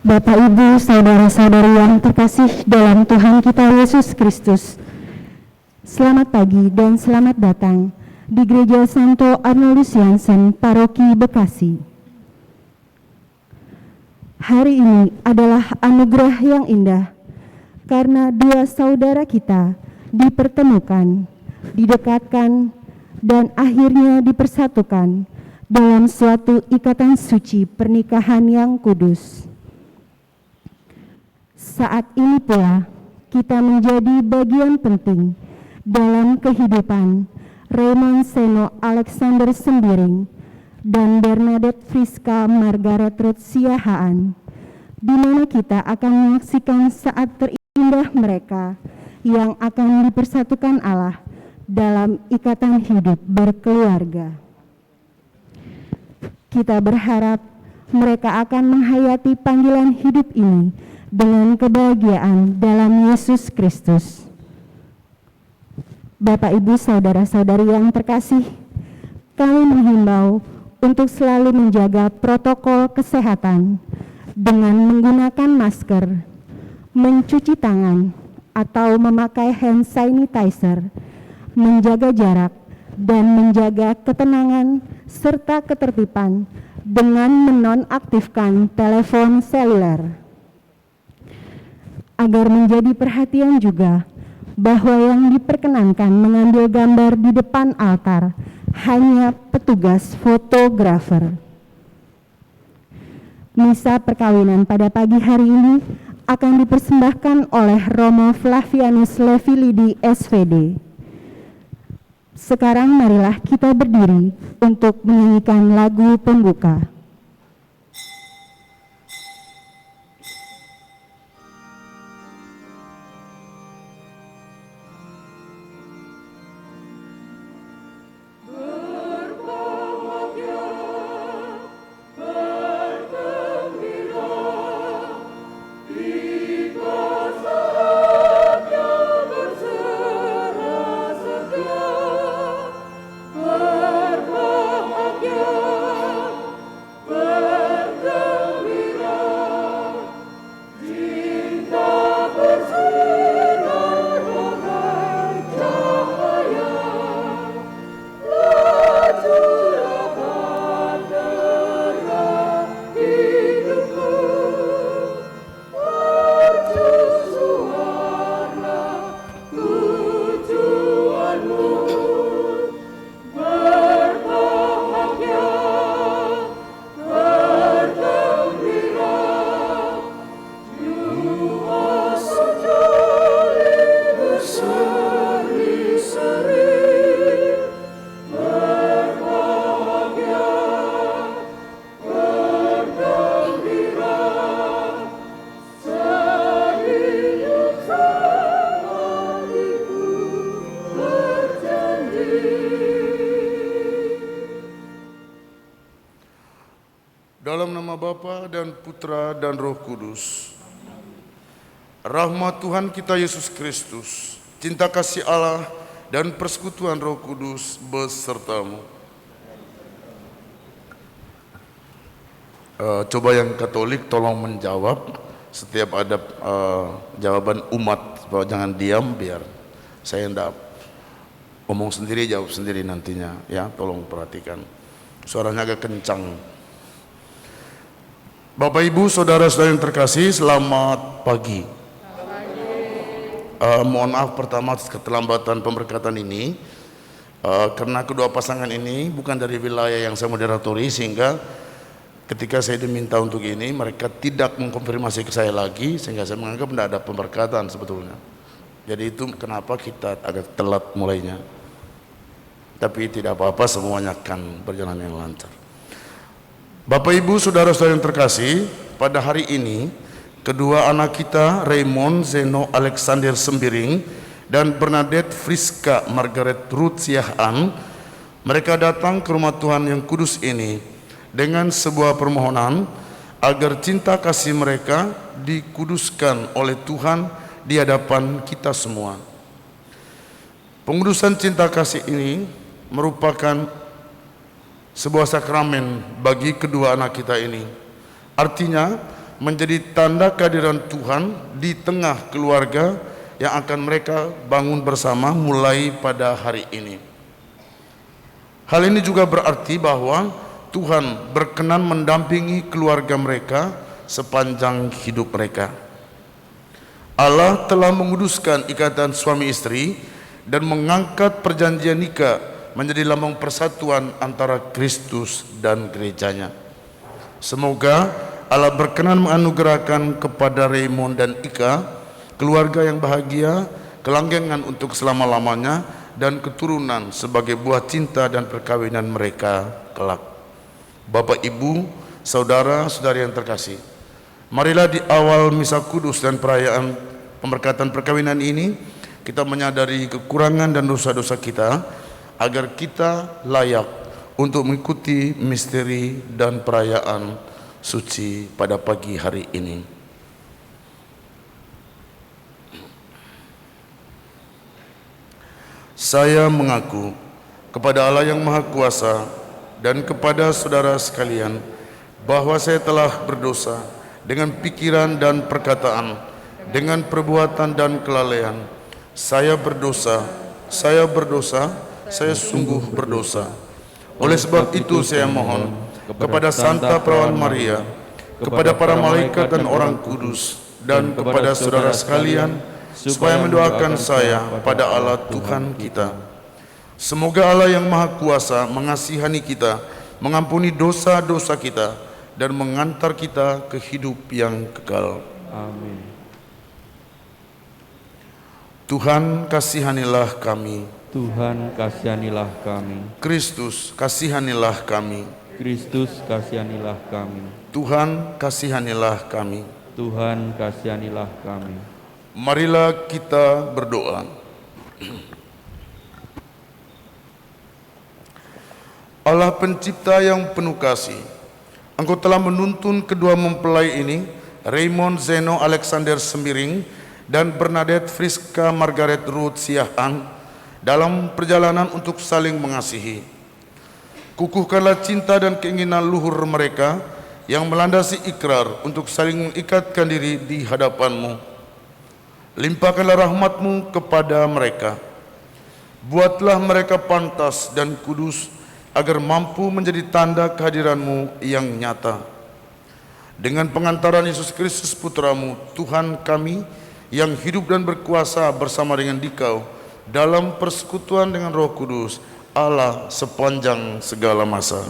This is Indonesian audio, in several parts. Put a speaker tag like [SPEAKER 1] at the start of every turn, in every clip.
[SPEAKER 1] Bapak, Ibu, saudara-saudari yang terkasih dalam Tuhan kita Yesus Kristus, selamat pagi dan selamat datang di Gereja Santo Arnoldus Jansen, Paroki Bekasi. Hari ini adalah anugerah yang indah karena dua saudara kita dipertemukan, didekatkan, dan akhirnya dipersatukan dalam suatu ikatan suci pernikahan yang kudus. Saat ini pula kita menjadi bagian penting dalam kehidupan Raymond Seno Alexander Sembiring dan Bernadette Friska Margaret Ruth Siahaan, di mana kita akan menyaksikan saat terindah mereka yang akan dipersatukan Allah dalam ikatan hidup berkeluarga. Kita berharap mereka akan menghayati panggilan hidup ini dengan kebahagiaan dalam Yesus Kristus. Bapak, Ibu, saudara-saudari yang terkasih, kami menghimbau untuk selalu menjaga protokol kesehatan dengan menggunakan masker, mencuci tangan atau memakai hand sanitizer, menjaga jarak, dan menjaga ketenangan serta ketertiban dengan menonaktifkan telepon seluler. Agar menjadi perhatian juga bahwa yang diperkenankan mengambil gambar di depan altar hanya petugas fotografer. Misa perkawinan pada pagi hari ini akan dipersembahkan oleh Romo Flavianus Levilidi SVD. Sekarang marilah kita berdiri untuk menyanyikan lagu pembuka.
[SPEAKER 2] Bapa dan Putra dan Roh Kudus. Rahmat Tuhan kita Yesus Kristus, cinta kasih Allah dan persekutuan Roh Kudus besertamu. Coba yang Katolik tolong menjawab setiap ada jawaban umat, bahwa jangan diam, biar saya tidak ngomong sendiri, jawab sendiri nantinya ya. Tolong perhatikan, suaranya agak kencang. Bapak Ibu saudara-saudara yang terkasih, selamat pagi. Mohon maaf pertama atas keterlambatan pemberkatan ini, karena kedua pasangan ini bukan dari wilayah yang saya moderatori, sehingga ketika saya diminta untuk ini mereka tidak mengkonfirmasi ke saya lagi, sehingga saya menganggap tidak ada pemberkatan sebetulnya. Jadi itu kenapa kita agak telat mulainya. Tapi tidak apa-apa, semuanya akan berjalan yang lancar. Bapak Ibu saudara-saudara yang terkasih, pada hari ini kedua anak kita, Raymond Zeno Alexander Sembiring dan Bernadette Friska Margaret Ruth Siahaan, mereka datang ke rumah Tuhan yang kudus ini dengan sebuah permohonan agar cinta kasih mereka dikuduskan oleh Tuhan di hadapan kita semua. Pengudusan cinta kasih ini merupakan sebuah sakramen bagi kedua anak kita ini. Artinya menjadi tanda kehadiran Tuhan di tengah keluarga yang akan mereka bangun bersama mulai pada hari ini. Hal ini juga berarti bahwa Tuhan berkenan mendampingi keluarga mereka sepanjang hidup mereka. Allah telah menguduskan ikatan suami istri dan mengangkat perjanjian nikah menjadi lambang persatuan antara Kristus dan gerejanya. Semoga Allah berkenan menganugerahkan kepada Raymond dan Ika keluarga yang bahagia, kelanggengan untuk selama-lamanya, dan keturunan sebagai buah cinta dan perkawinan mereka kelak. Bapak, Ibu, saudara-saudari yang terkasih, marilah di awal misa kudus dan perayaan pemberkatan perkawinan ini kita menyadari kekurangan dan dosa-dosa kita, agar kita layak untuk mengikuti misteri dan perayaan suci pada pagi hari ini. Saya mengaku kepada Allah yang Maha Kuasa dan kepada saudara sekalian bahwa saya telah berdosa dengan pikiran dan perkataan, dengan perbuatan dan kelalaian. Saya berdosa, saya sungguh berdosa. Oleh sebab itu saya mohon kepada Santa Perawan Maria, kepada para malaikat dan orang kudus, dan kepada saudara sekalian, supaya mendoakan saya pada Allah Tuhan kita. Semoga Allah yang Maha Kuasa mengasihani kita, mengampuni dosa-dosa kita, dan mengantar kita ke hidup yang kekal.
[SPEAKER 3] Amin.
[SPEAKER 2] Tuhan kasihanilah kami.
[SPEAKER 3] Tuhan kasihanilah kami.
[SPEAKER 2] Kristus kasihanilah kami.
[SPEAKER 3] Kristus kasihanilah kami.
[SPEAKER 2] Tuhan kasihanilah kami.
[SPEAKER 3] Tuhan kasihanilah kami.
[SPEAKER 2] Marilah kita berdoa. Allah pencipta yang penuh kasih, Engkau telah menuntun kedua mempelai ini, Raymond Zeno Alexander Sembiring dan Bernadette Friska Margaret Ruth Siahaan, dalam perjalanan untuk saling mengasihi. Kukuhkanlah cinta dan keinginan luhur mereka yang melandasi ikrar untuk saling mengikatkan diri di hadapan-Mu. Limpahkanlah rahmat-Mu kepada mereka. Buatlah mereka pantas dan kudus agar mampu menjadi tanda kehadiran-Mu yang nyata. Dengan pengantaran Yesus Kristus Putra-Mu, Tuhan kami yang hidup dan berkuasa bersama dengan Dikau dalam persekutuan dengan Roh Kudus, Allah sepanjang segala masa.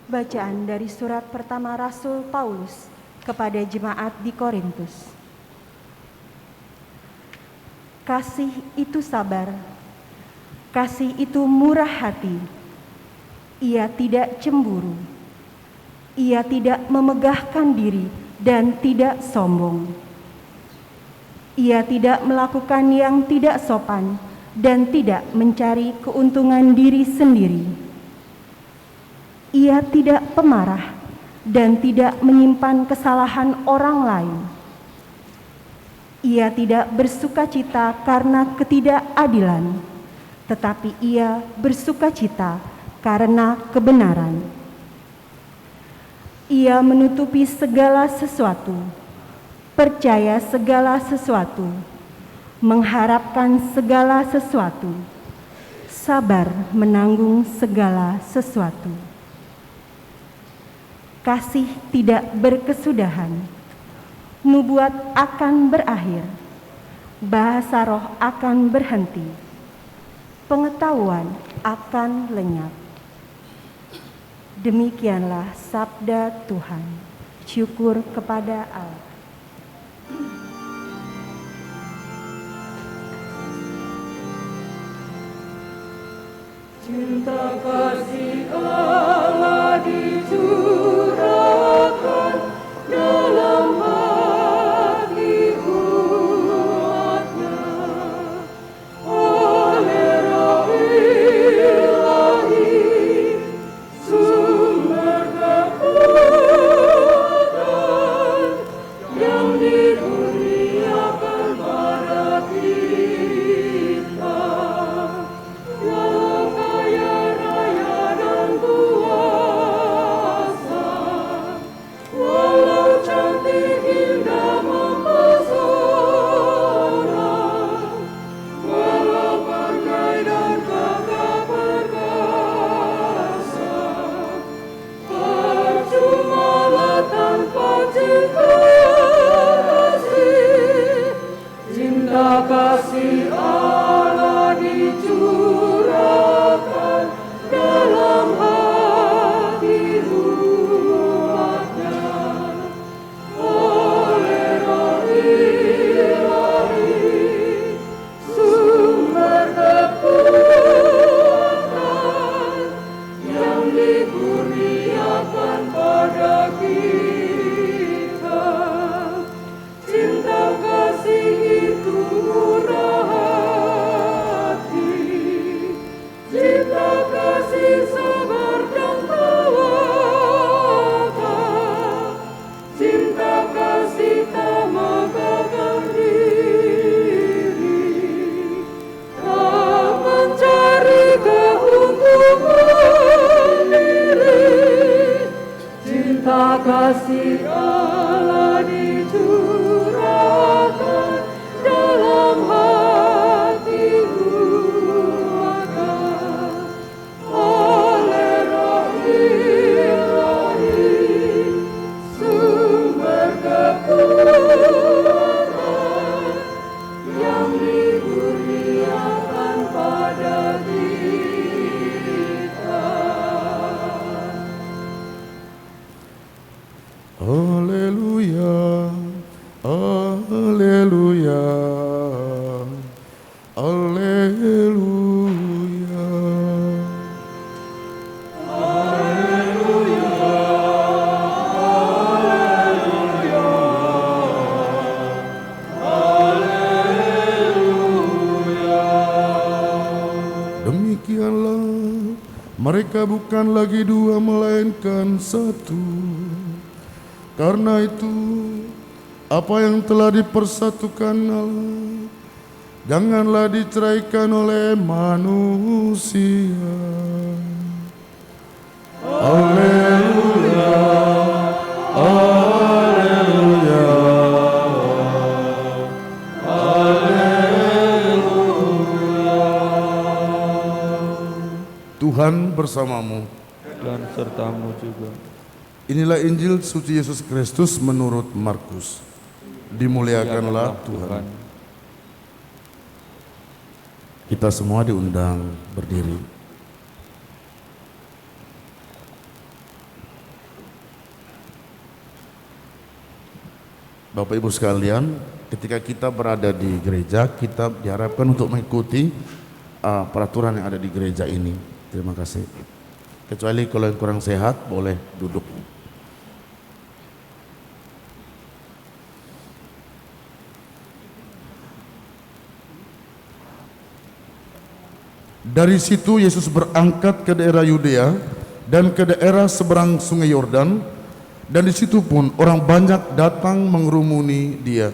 [SPEAKER 1] Bacaan dari surat pertama Rasul Paulus kepada jemaat di Korintus. Kasih itu sabar. Kasih itu murah hati. Ia tidak cemburu. Ia tidak memegahkan diri dan tidak sombong. Ia tidak melakukan yang tidak sopan dan tidak mencari keuntungan diri sendiri. Ia tidak pemarah dan tidak menyimpan kesalahan orang lain. Ia tidak bersukacita karena ketidakadilan, tetapi ia bersukacita karena kebenaran. Ia menutupi segala sesuatu, percaya segala sesuatu, mengharapkan segala sesuatu, sabar menanggung segala sesuatu. Kasih tidak berkesudahan, nubuat akan berakhir, bahasa roh akan berhenti, pengetahuan akan lenyap. Demikianlah sabda Tuhan. Syukur kepada Allah.
[SPEAKER 4] Cinta kasih Allah dicurahkan dalam hati umatnya oleh Roh Ilahi, sumber kekuatan yang dikurniakan pada kita. Walau kaya raya dan kuasa, walau cantik indah mempesona, walau pandai dan gagah perkasa, percumalah tanpa cinta kasih. Cinta kasih Allah dicurahkan dalam hati umatnya oleh Roh Ilahi, sumber kekuatan yang dikurniakan pada kita. Cinta kasih itu murah hati, cinta kasih sabar dan tawakal, cinta kasih tak megahkan diri, tak mencari keuntungan diri. Cinta kasih Allah dicurahkan dalam hati umatnya oleh Roh Ilahi, sumber kekuatan yang dikurniakan pada kita.
[SPEAKER 2] Haleluya, haleluya, haleluya. Demikianlah mereka bukan lagi dua melainkan satu. Karena itu, apa yang telah dipersatukan Allah, janganlah diceraikan oleh manusia. Haleluya, haleluya, haleluya. Tuhan bersamamu.
[SPEAKER 3] dan sertamu juga.
[SPEAKER 2] Inilah Injil suci Yesus Kristus menurut Markus. Dimuliakanlah Tuhan. Kita semua diundang berdiri. Bapak Ibu sekalian, ketika kita berada di gereja, kita diharapkan untuk mengikuti peraturan yang ada di gereja ini. Terima kasih. Kecuali kalau yang kurang sehat, boleh duduk. Dari situ Yesus berangkat ke daerah Yudea dan ke daerah seberang sungai Yordan, dan di situ pun orang banyak datang mengerumuni dia.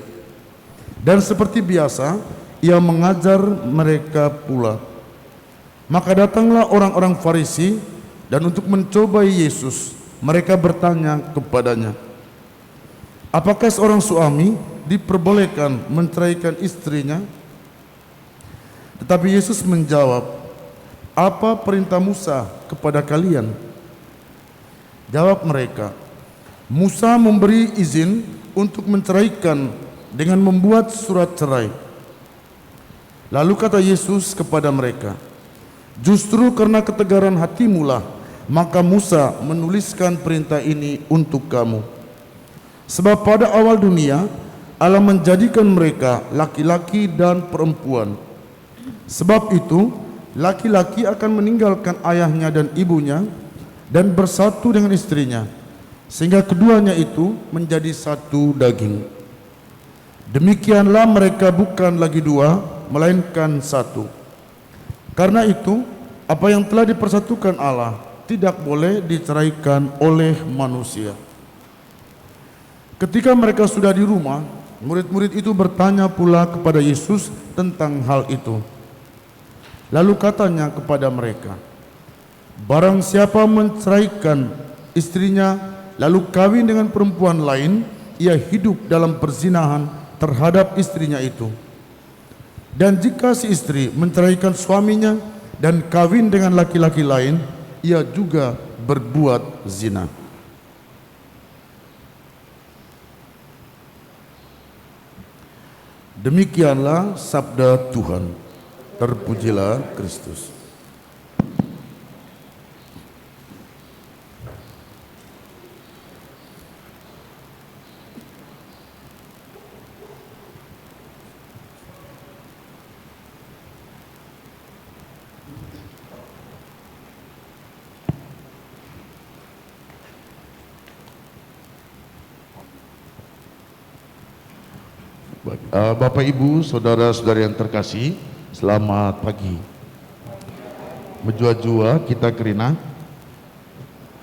[SPEAKER 2] Dan seperti biasa, ia mengajar mereka pula. Maka datanglah orang-orang Farisi, dan untuk mencobai Yesus, mereka bertanya kepadanya, apakah seorang suami diperbolehkan menceraikan istrinya? Tetapi Yesus menjawab, apa perintah Musa kepada kalian? Jawab mereka, Musa memberi izin untuk menceraikan dengan membuat surat cerai. Lalu kata Yesus kepada mereka, justru karena ketegaran hatimulah, maka Musa menuliskan perintah ini untuk kamu. Sebab pada awal dunia, Allah menjadikan mereka laki-laki dan perempuan. Sebab itu, laki-laki akan meninggalkan ayahnya dan ibunya dan bersatu dengan istrinya, sehingga keduanya itu menjadi satu daging. Demikianlah mereka bukan lagi dua, melainkan satu. Karena itu, apa yang telah dipersatukan Allah tidak boleh diceraikan oleh manusia. Ketika mereka sudah di rumah, murid-murid itu bertanya pula kepada Yesus tentang hal itu. Lalu katanya kepada mereka, barang siapa menceraikan istrinya lalu kawin dengan perempuan lain, ia hidup dalam perzinahan terhadap istrinya itu. Dan jika si istri menceraikan suaminya dan kawin dengan laki-laki lain, ia juga berbuat zina. Demikianlah sabda Tuhan. Terpujilah Kristus. Bapak Ibu, saudara-saudari yang terkasih, selamat pagi. Menjua-jua kita kerina,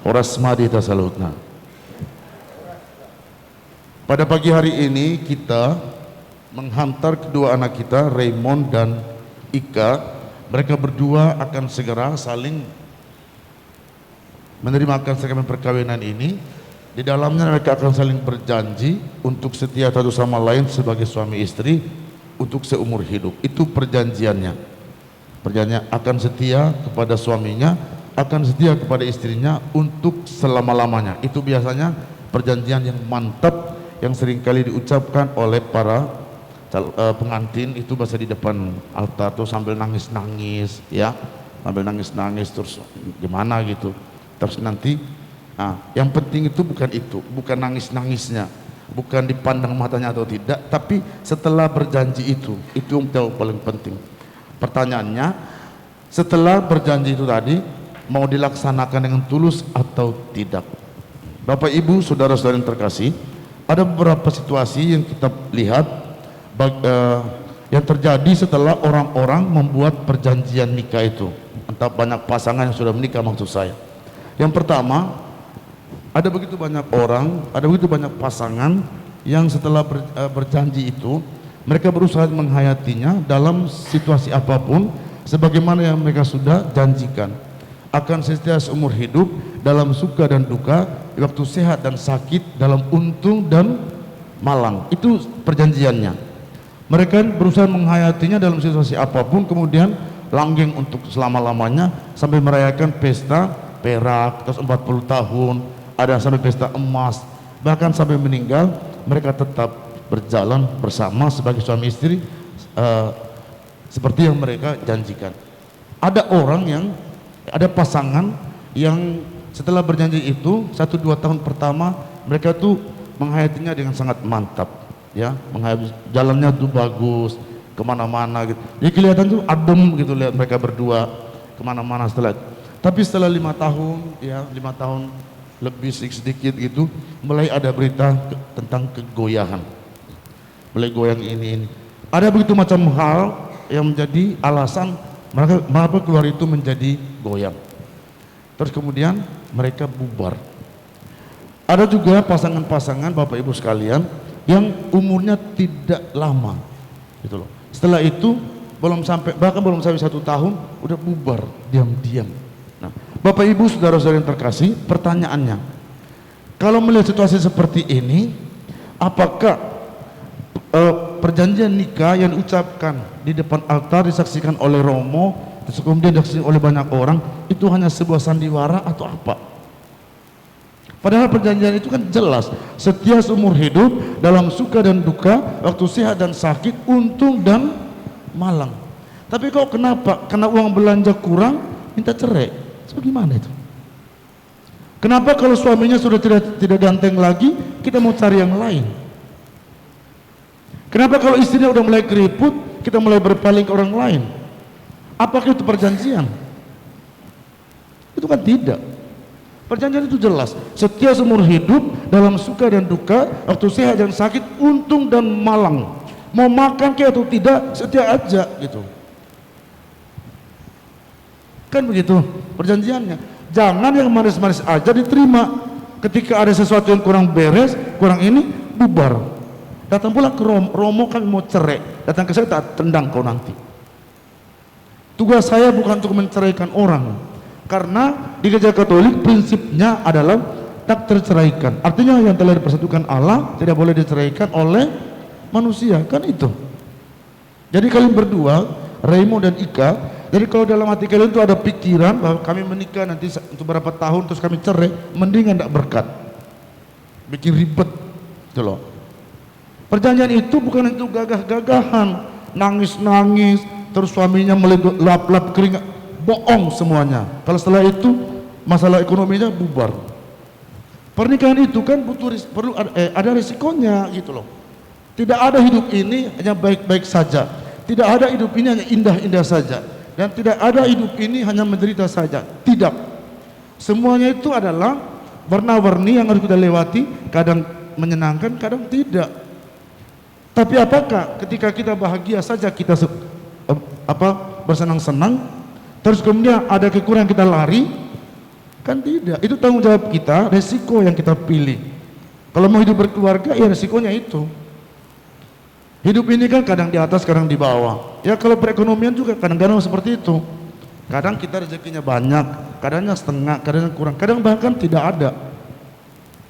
[SPEAKER 2] horas madi tasalutna. Pada pagi hari ini kita menghantar kedua anak kita, Raymond dan Ika. Mereka berdua akan segera saling menerima akad sakramen perkawinan ini. Di dalamnya mereka akan saling berjanji untuk setia satu sama lain sebagai suami istri untuk seumur hidup. Itu perjanjiannya. Perjanjiannya akan setia kepada suaminya, akan setia kepada istrinya untuk selama-lamanya. Itu biasanya perjanjian yang mantap yang seringkali diucapkan oleh para pengantin itu bahasa di depan altar tuh sambil nangis-nangis ya, sambil nangis-nangis terus gimana gitu. Terus nanti yang penting itu, bukan nangis-nangisnya, bukan dipandang matanya atau tidak, tapi setelah berjanji itu yang jauh paling penting. Pertanyaannya, setelah berjanji itu tadi mau dilaksanakan dengan tulus atau tidak? Bapak Ibu, saudara-saudara yang terkasih, ada beberapa situasi yang kita lihat yang terjadi setelah orang-orang membuat perjanjian nikah itu. Entah banyak pasangan yang sudah menikah maksud saya. Yang pertama, ada begitu banyak orang, ada begitu banyak pasangan yang setelah berjanji itu, mereka berusaha menghayatinya dalam situasi apapun, sebagaimana yang mereka sudah janjikan. Akan setia seumur hidup dalam suka dan duka, di waktu sehat dan sakit, dalam untung dan malang. Itu perjanjiannya. Mereka berusaha menghayatinya dalam situasi apapun, kemudian langgeng untuk selama-lamanya, sampai merayakan pesta perak, terus 40 tahun, ada sampai pesta emas, bahkan sampai meninggal mereka tetap berjalan bersama sebagai suami istri seperti yang mereka janjikan. Ada pasangan yang setelah berjanji itu 1-2 tahun pertama mereka tuh menghayatinya dengan sangat mantap. ya, jalannya tuh bagus, kemana-mana gitu. Jadi kelihatan tuh adem gitu lihat mereka berdua kemana-mana setelah. Tapi setelah 5 tahun, ya 5 tahun lebih sedikit gitu, mulai ada berita tentang kegoyahan, mulai goyang ini. Ada begitu macam hal yang menjadi alasan mereka mengapa keluar itu menjadi goyang. Terus kemudian mereka bubar. Ada juga pasangan-pasangan Bapak Ibu sekalian yang umurnya tidak lama, gitu loh. Setelah itu belum sampai 1 tahun udah bubar diam-diam. Nah, Bapak Ibu saudara-saudara yang terkasih, pertanyaannya, kalau melihat situasi seperti ini, apakah perjanjian nikah yang diucapkan di depan altar disaksikan oleh Romo, terus kemudian disaksikan oleh banyak orang, itu hanya sebuah sandiwara atau apa? Padahal perjanjian itu kan jelas, setia seumur hidup dalam suka dan duka, waktu sehat dan sakit, untung dan malang. Tapi kok kenapa? Karena uang belanja kurang minta cerai. Bagaimana itu? Kenapa kalau suaminya sudah tidak ganteng lagi, kita mau cari yang lain? Kenapa kalau istrinya udah mulai keriput, kita mulai berpaling ke orang lain? Apakah itu perjanjian? Itu kan tidak. Perjanjian itu jelas, setia seumur hidup dalam suka dan duka, waktu sehat dan sakit, untung dan malang. Mau makan kayak atau tidak, setia aja gitu. Kan begitu perjanjiannya. Jangan yang manis-manis aja diterima. Ketika ada sesuatu yang kurang beres, kurang ini, bubar. Datang pula ke Romo kan mau cerai. Datang ke saya, tak tendang kau nanti. Tugas saya bukan untuk menceraikan orang. Karena di Gereja Katolik prinsipnya adalah tak terceraikan. Artinya yang telah dipersatukan Allah tidak boleh diceraikan oleh manusia. Kan itu. Jadi kalian berdua, Raymond dan Ika, jadi kalau dalam hati kalian itu ada pikiran bahwa kami menikah nanti untuk berapa tahun terus kami cerai, mendingan tidak berkat, bikin ribet, gitu loh. Perjanjian itu bukan itu gagah-gagahan, nangis-nangis, terus suaminya lap-lap keringat, bohong semuanya. Kalau setelah itu masalah ekonominya bubar. Pernikahan itu kan perlu ada risikonya, gitu loh. Tidak ada hidup ini hanya baik-baik saja, tidak ada hidup ini hanya indah-indah saja. Dan tidak ada hidup ini hanya menderita saja. Tidak. Semuanya itu adalah warna-warni yang harus kita lewati. Kadang menyenangkan, kadang tidak. Tapi apakah ketika kita bahagia saja kita bersenang-senang, terus kemudian ada kekurangan kita lari? Kan tidak. Itu tanggung jawab kita, resiko yang kita pilih. Kalau mau hidup berkeluarga, ya resikonya itu. Hidup ini kan kadang di atas, kadang di bawah. Ya kalau perekonomian juga kadang-kadang seperti itu. Kadang kita rezekinya banyak, kadangnya setengah, kadang kurang, kadang bahkan tidak ada.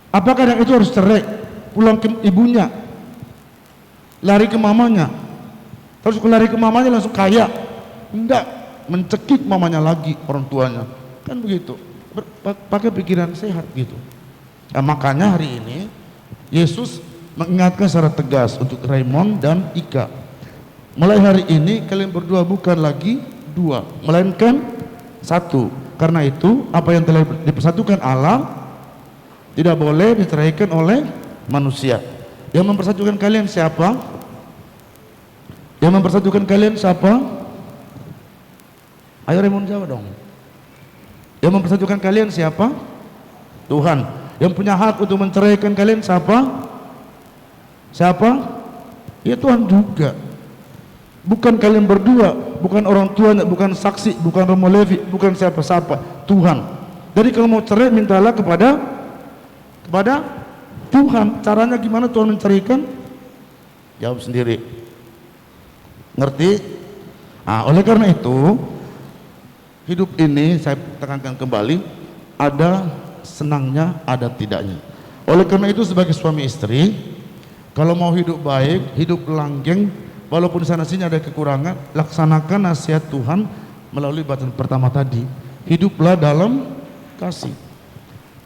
[SPEAKER 2] Apa kadang itu harus cerai, pulang ke ibunya, lari ke mamanya, terus lari ke mamanya langsung kaya? Enggak, mencekik mamanya lagi orang tuanya. Kan begitu. Pakai pikiran sehat gitu. Nah, makanya hari ini Yesus mengingatkan secara tegas untuk Raymond dan Ika. Mulai hari ini kalian berdua bukan lagi dua, melainkan satu. Karena itu apa yang telah dipersatukan Allah tidak boleh diceraikan oleh manusia. Yang mempersatukan kalian siapa? Yang mempersatukan kalian siapa? Ayo Raymond jawab dong. Yang mempersatukan kalian siapa? Tuhan. Yang punya hak untuk menceraikan kalian siapa? Siapa? Ya Tuhan juga. Bukan kalian berdua, bukan orang tuanya, bukan saksi, bukan Romo Levi, bukan siapa-siapa, Tuhan. Jadi kalau mau cerai mintalah kepada Tuhan. Caranya gimana Tuhan menceraikan? Jawab sendiri. Ngerti? Nah, oleh karena itu hidup ini saya tekankan kembali, ada senangnya, ada tidaknya. Oleh karena itu sebagai suami istri, kalau mau hidup baik, hidup langgeng, walaupun sana sini ada kekurangan, laksanakan nasihat Tuhan melalui bacaan pertama tadi. Hiduplah dalam kasih.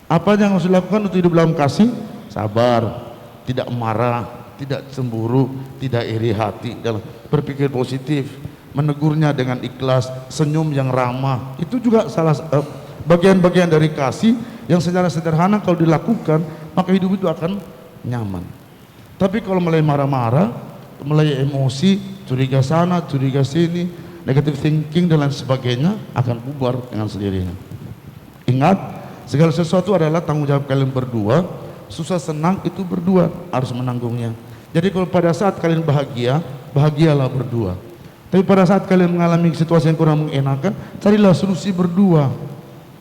[SPEAKER 2] Apa yang harus dilakukan untuk hidup dalam kasih? Sabar, tidak marah, tidak cemburu, tidak iri hati, dalam berpikir positif, menegurnya dengan ikhlas, senyum yang ramah. Itu juga salah bagian-bagian dari kasih yang secara sederhana kalau dilakukan, maka hidup itu akan nyaman. Tapi kalau mulai marah-marah, mulai emosi, curiga sana, curiga sini, negative thinking dan lain sebagainya, akan bubar dengan sendirinya. Ingat, segala sesuatu adalah tanggung jawab kalian berdua. Susah senang itu berdua harus menanggungnya. Jadi kalau pada saat kalian bahagia, bahagialah berdua. Tapi pada saat kalian mengalami situasi yang kurang mengenakan, carilah solusi berdua.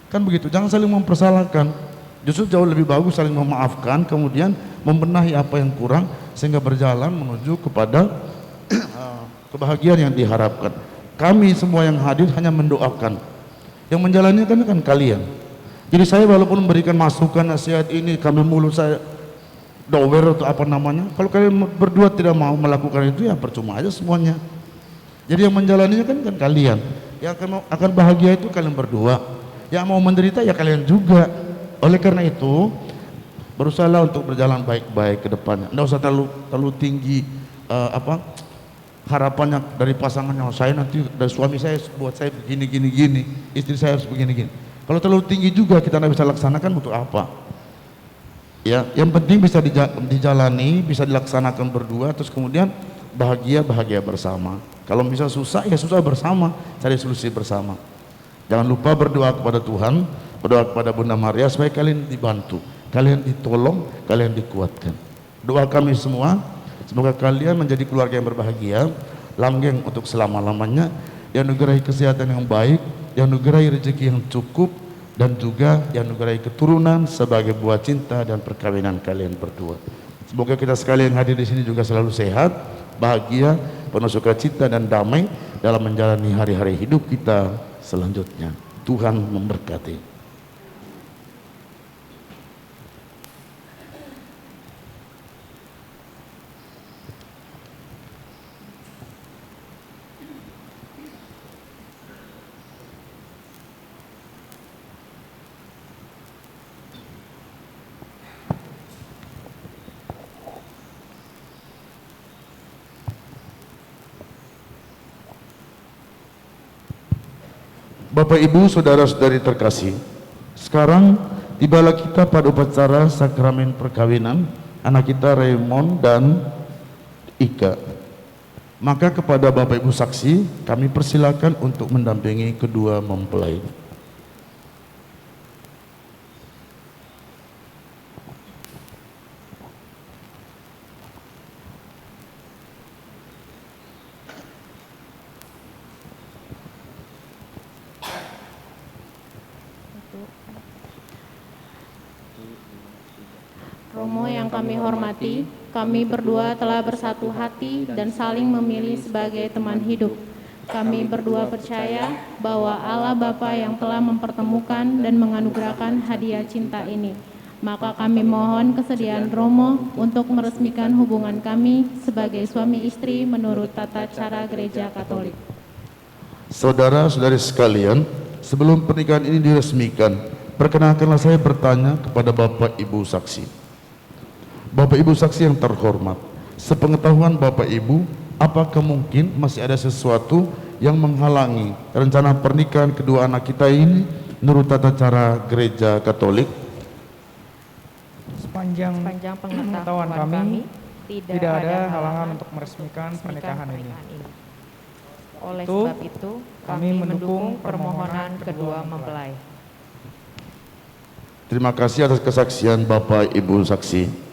[SPEAKER 2] Kan begitu, jangan saling mempersalahkan. Justru jauh lebih bagus saling memaafkan, kemudian membenahi apa yang kurang, sehingga berjalan menuju kepada kebahagiaan yang diharapkan. Kami semua yang hadir hanya mendoakan. Yang menjalaninya kan kalian. Jadi saya walaupun memberikan masukan, nasihat ini, kami mulut saya dower atau apa namanya, kalau kalian berdua tidak mau melakukan itu, ya percuma aja semuanya. Jadi yang menjalaninya kan kalian. Yang akan bahagia itu kalian berdua. Yang mau menderita ya kalian juga. Oleh karena itu, berusahalah untuk berjalan baik-baik ke depannya. Tidak usah terlalu tinggi harapannya dari pasangannya. Saya nanti dari suami saya buat saya begini, istri saya harus begini. Kalau terlalu tinggi juga kita tidak bisa laksanakan, untuk apa? Ya, yang penting bisa dijalani, bisa dilaksanakan berdua, terus kemudian bahagia bersama. Kalau bisa susah, ya susah bersama, cari solusi bersama. Jangan lupa berdoa kepada Tuhan, berdoa kepada Bunda Maria supaya kalian dibantu, kalian ditolong, kalian dikuatkan. Doa kami semua, semoga kalian menjadi keluarga yang berbahagia, langgeng untuk selama-lamanya, dianugerahi kesehatan yang baik, dianugerahi rezeki yang cukup, dan juga dianugerahi keturunan sebagai buah cinta dan perkawinan kalian berdua. Semoga kita sekalian yang hadir di sini juga selalu sehat, bahagia, penuh sukacita dan damai dalam menjalani hari-hari hidup kita selanjutnya. Tuhan memberkati. Bapak Ibu saudara-saudari terkasih, sekarang tibalah kita pada upacara sakramen perkawinan anak kita Raymond dan Ika. Maka kepada Bapak Ibu saksi kami persilakan untuk mendampingi kedua mempelai.
[SPEAKER 5] Romo yang kami hormati, kami berdua telah bersatu hati dan saling memilih sebagai teman hidup. Kami berdua percaya bahwa Allah Bapa yang telah mempertemukan dan menganugerahkan hadiah cinta ini. Maka kami mohon kesediaan Romo untuk meresmikan hubungan kami sebagai suami istri menurut tata cara Gereja Katolik.
[SPEAKER 2] Saudara-saudari sekalian, sebelum pernikahan ini diresmikan, perkenankanlah saya bertanya kepada Bapak Ibu saksi. Bapak Ibu saksi yang terhormat, sepengetahuan Bapak Ibu, apakah mungkin masih ada sesuatu yang menghalangi rencana pernikahan kedua anak kita ini menurut tata cara Gereja Katolik?
[SPEAKER 6] Sepanjang pengetahuan kami, tidak ada halangan untuk meresmikan pernikahan ini.
[SPEAKER 5] Oleh sebab itu, kami mendukung permohonan kedua mempelai.
[SPEAKER 2] Terima kasih atas kesaksian Bapak Ibu saksi.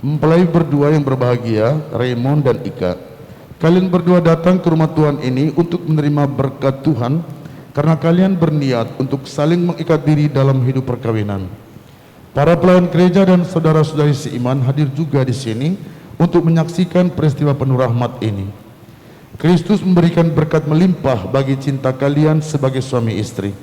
[SPEAKER 2] Mempelai berdua yang berbahagia, Raymond dan Ika, kalian berdua datang ke rumah Tuhan ini untuk menerima berkat Tuhan karena kalian berniat untuk saling mengikat diri dalam hidup perkawinan. Para pelayan gereja dan saudara-saudari seiman hadir juga di sini untuk menyaksikan peristiwa penuh rahmat ini. Kristus memberikan berkat melimpah bagi cinta kalian sebagai suami istri.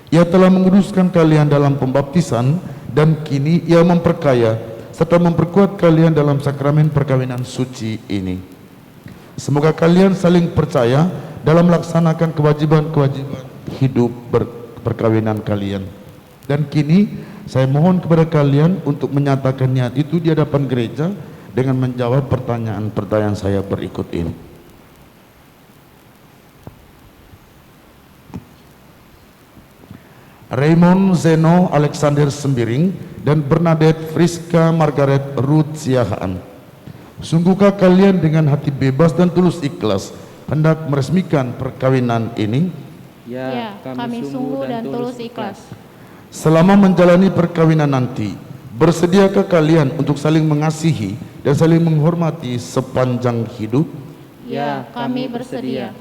[SPEAKER 2] Ia telah menguduskan kalian dalam pembaptisan dan kini Ia memperkaya serta memperkuat kalian dalam sakramen perkawinan suci ini. Semoga kalian saling percaya dalam melaksanakan kewajiban-kewajiban hidup perkawinan kalian. Dan kini saya mohon kepada kalian untuk menyatakan niat itu di hadapan gereja dengan menjawab pertanyaan-pertanyaan saya berikut ini. Raymond Zeno Alexander Sembiring dan Bernadette Friska Margaret Ruth Siahaan. Sungguhkah kalian dengan hati bebas dan tulus ikhlas hendak meresmikan perkawinan ini?
[SPEAKER 5] Ya, kami sungguh dan tulus ikhlas.
[SPEAKER 2] Selama menjalani perkawinan nanti, bersediakah kalian untuk saling mengasihi dan saling menghormati sepanjang hidup?
[SPEAKER 5] Ya, kami bersedia.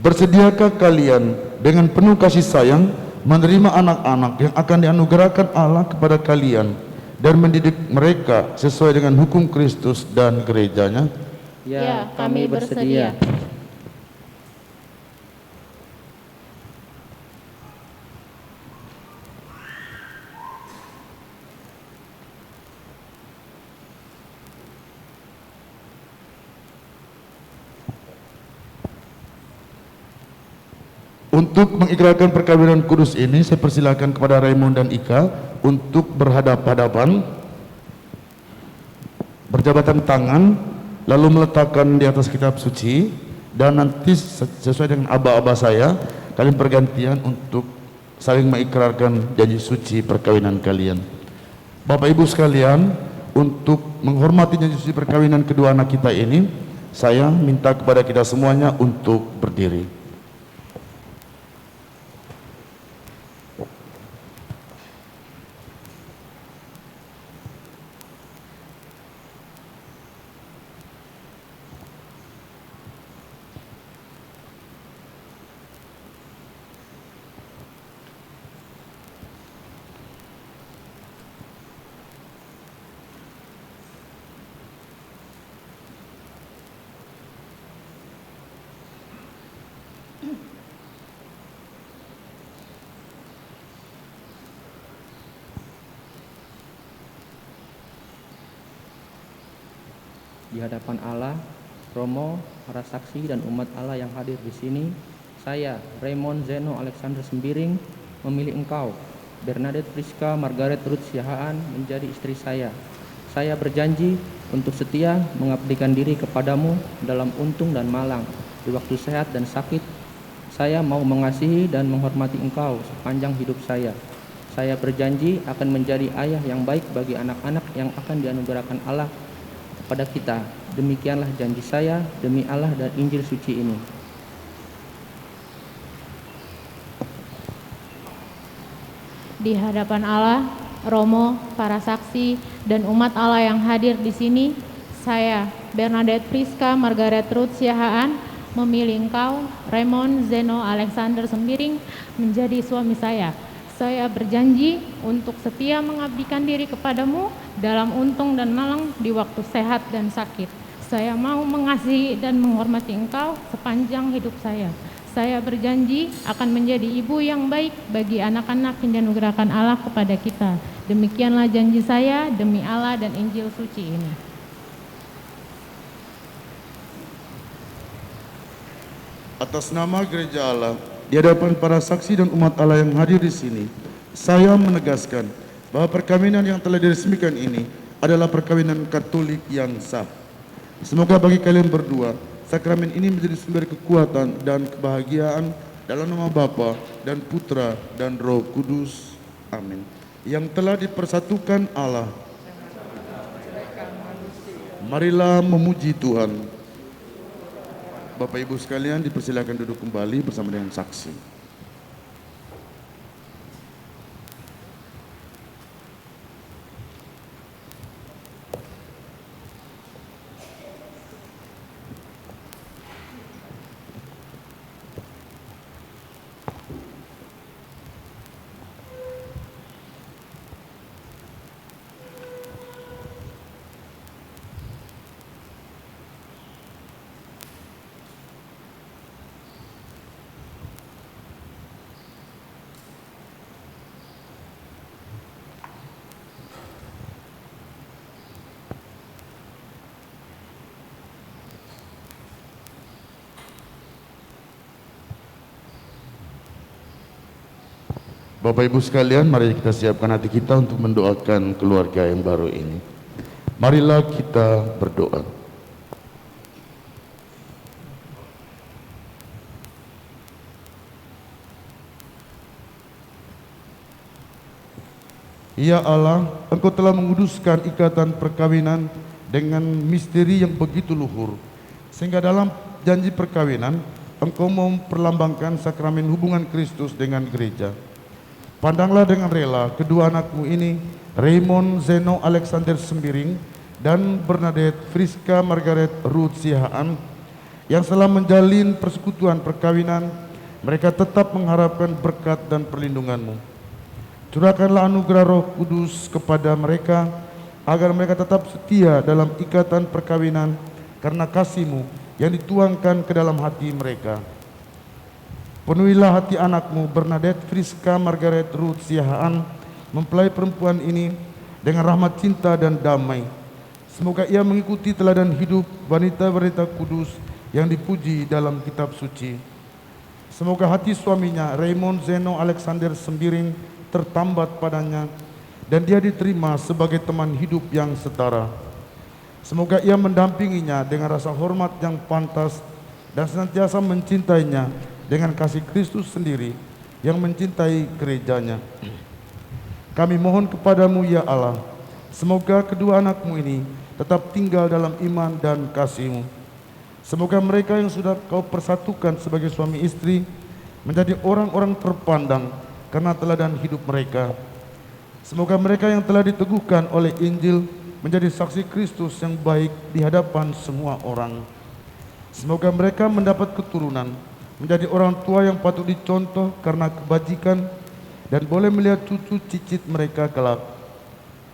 [SPEAKER 2] Bersediakah kalian dengan penuh kasih sayang menerima anak-anak yang akan dianugerahkan Allah kepada kalian dan mendidik mereka sesuai dengan hukum Kristus dan gerejanya?
[SPEAKER 5] Ya, kami bersedia.
[SPEAKER 2] Untuk mengikrarkan perkawinan kudus ini, saya persilakan kepada Raymond dan Ika untuk berhadap-hadapan, berjabatan tangan, lalu meletakkan di atas kitab suci, dan nanti sesuai dengan aba-aba saya, kalian bergantian untuk saling mengikrarkan janji suci perkawinan kalian. Bapak Ibu sekalian, untuk menghormati janji suci perkawinan kedua anak kita ini, saya minta kepada kita semuanya untuk berdiri.
[SPEAKER 3] Di hadapan Allah, Romo, para saksi dan umat Allah yang hadir di sini, saya, Raymond Zeno Alexander Sembiring, memilih engkau, Bernadette Friska Margaret Ruth Siahaan, menjadi istri saya. Saya berjanji untuk setia mengabdikan diri kepadamu dalam untung dan malang, di waktu sehat dan sakit. Saya mau mengasihi dan menghormati engkau sepanjang hidup saya. Saya berjanji akan menjadi ayah yang baik bagi anak-anak yang akan dianugerahkan Allah pada kita. Demikianlah janji saya demi Allah dan Injil suci ini.
[SPEAKER 5] Di hadapan Allah, Romo, para saksi, dan umat Allah yang hadir di sini, saya, Bernadette Friska Margaret Ruth Siahaan, memilih engkau, Raymond Zeno Alexander Sembiring, menjadi suami saya. Saya berjanji untuk setia mengabdikan diri kepadamu dalam untung dan malang, di waktu sehat dan sakit. Saya mau mengasihi dan menghormati engkau sepanjang hidup saya. Saya berjanji akan menjadi ibu yang baik bagi anak-anak yang dianugerahkan Allah kepada kita. Demikianlah janji saya demi Allah dan Injil suci ini.
[SPEAKER 2] Atas nama Gereja Allah, di hadapan para saksi dan umat Allah yang hadir di sini, saya menegaskan bahwa perkawinan yang telah diresmikan ini adalah perkawinan Katolik yang sah. Semoga bagi kalian berdua, sakramen ini menjadi sumber kekuatan dan kebahagiaan dalam nama Bapa dan Putra dan Roh Kudus. Amin. Yang telah dipersatukan Allah. Marilah memuji Tuhan. Bapak Ibu sekalian, dipersilakan duduk kembali bersama dengan saksi. Bapak Ibu sekalian, mari kita siapkan hati kita untuk mendoakan keluarga yang baru ini. Marilah kita berdoa. Ya Allah, Engkau telah menguduskan ikatan perkawinan dengan misteri yang begitu luhur, sehingga dalam janji perkawinan Engkau memperlambangkan sakramen hubungan Kristus dengan gereja. Pandanglah dengan rela kedua anakmu ini, Raymond Zeno Alexander Sembiring dan Bernadette Friska Margaret Ruth Sihaan, yang setelah menjalin persekutuan perkawinan, mereka tetap mengharapkan berkat dan perlindungan-Mu. Curahkanlah anugerah Roh Kudus kepada mereka, agar mereka tetap setia dalam ikatan perkawinan karena kasih-Mu yang dituangkan ke dalam hati mereka. Penuhilah hati anakmu Bernadette Friska Margaret Ruth Sihaan, mempelai perempuan ini, dengan rahmat cinta dan damai. Semoga ia mengikuti teladan hidup wanita-wanita kudus yang dipuji dalam kitab suci. Semoga hati suaminya Raymond Zeno Alexander Sembiring tertambat padanya, dan dia diterima sebagai teman hidup yang setara. Semoga ia mendampinginya dengan rasa hormat yang pantas dan senantiasa mencintainya dengan kasih Kristus sendiri yang mencintai gerejanya. Kami mohon kepadamu ya Allah, semoga kedua anakmu ini tetap tinggal dalam iman dan kasih-Mu. Semoga mereka yang sudah Kau persatukan sebagai suami istri menjadi orang-orang terpandang karena teladan hidup mereka. Semoga mereka yang telah diteguhkan oleh Injil menjadi saksi Kristus yang baik di hadapan semua orang. Semoga mereka mendapat keturunan, menjadi orang tua yang patut dicontoh karena kebajikan, dan boleh melihat cucu cicit mereka kelak.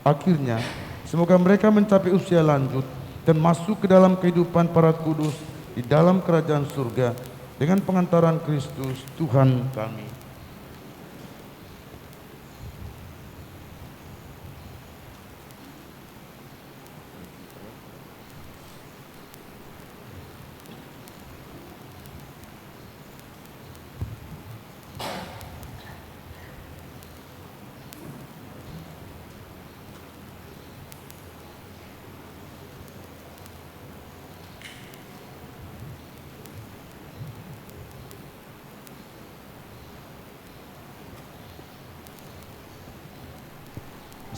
[SPEAKER 2] Akhirnya, semoga mereka mencapai usia lanjut dan masuk ke dalam kehidupan para kudus di dalam kerajaan surga dengan pengantaran Kristus Tuhan kami.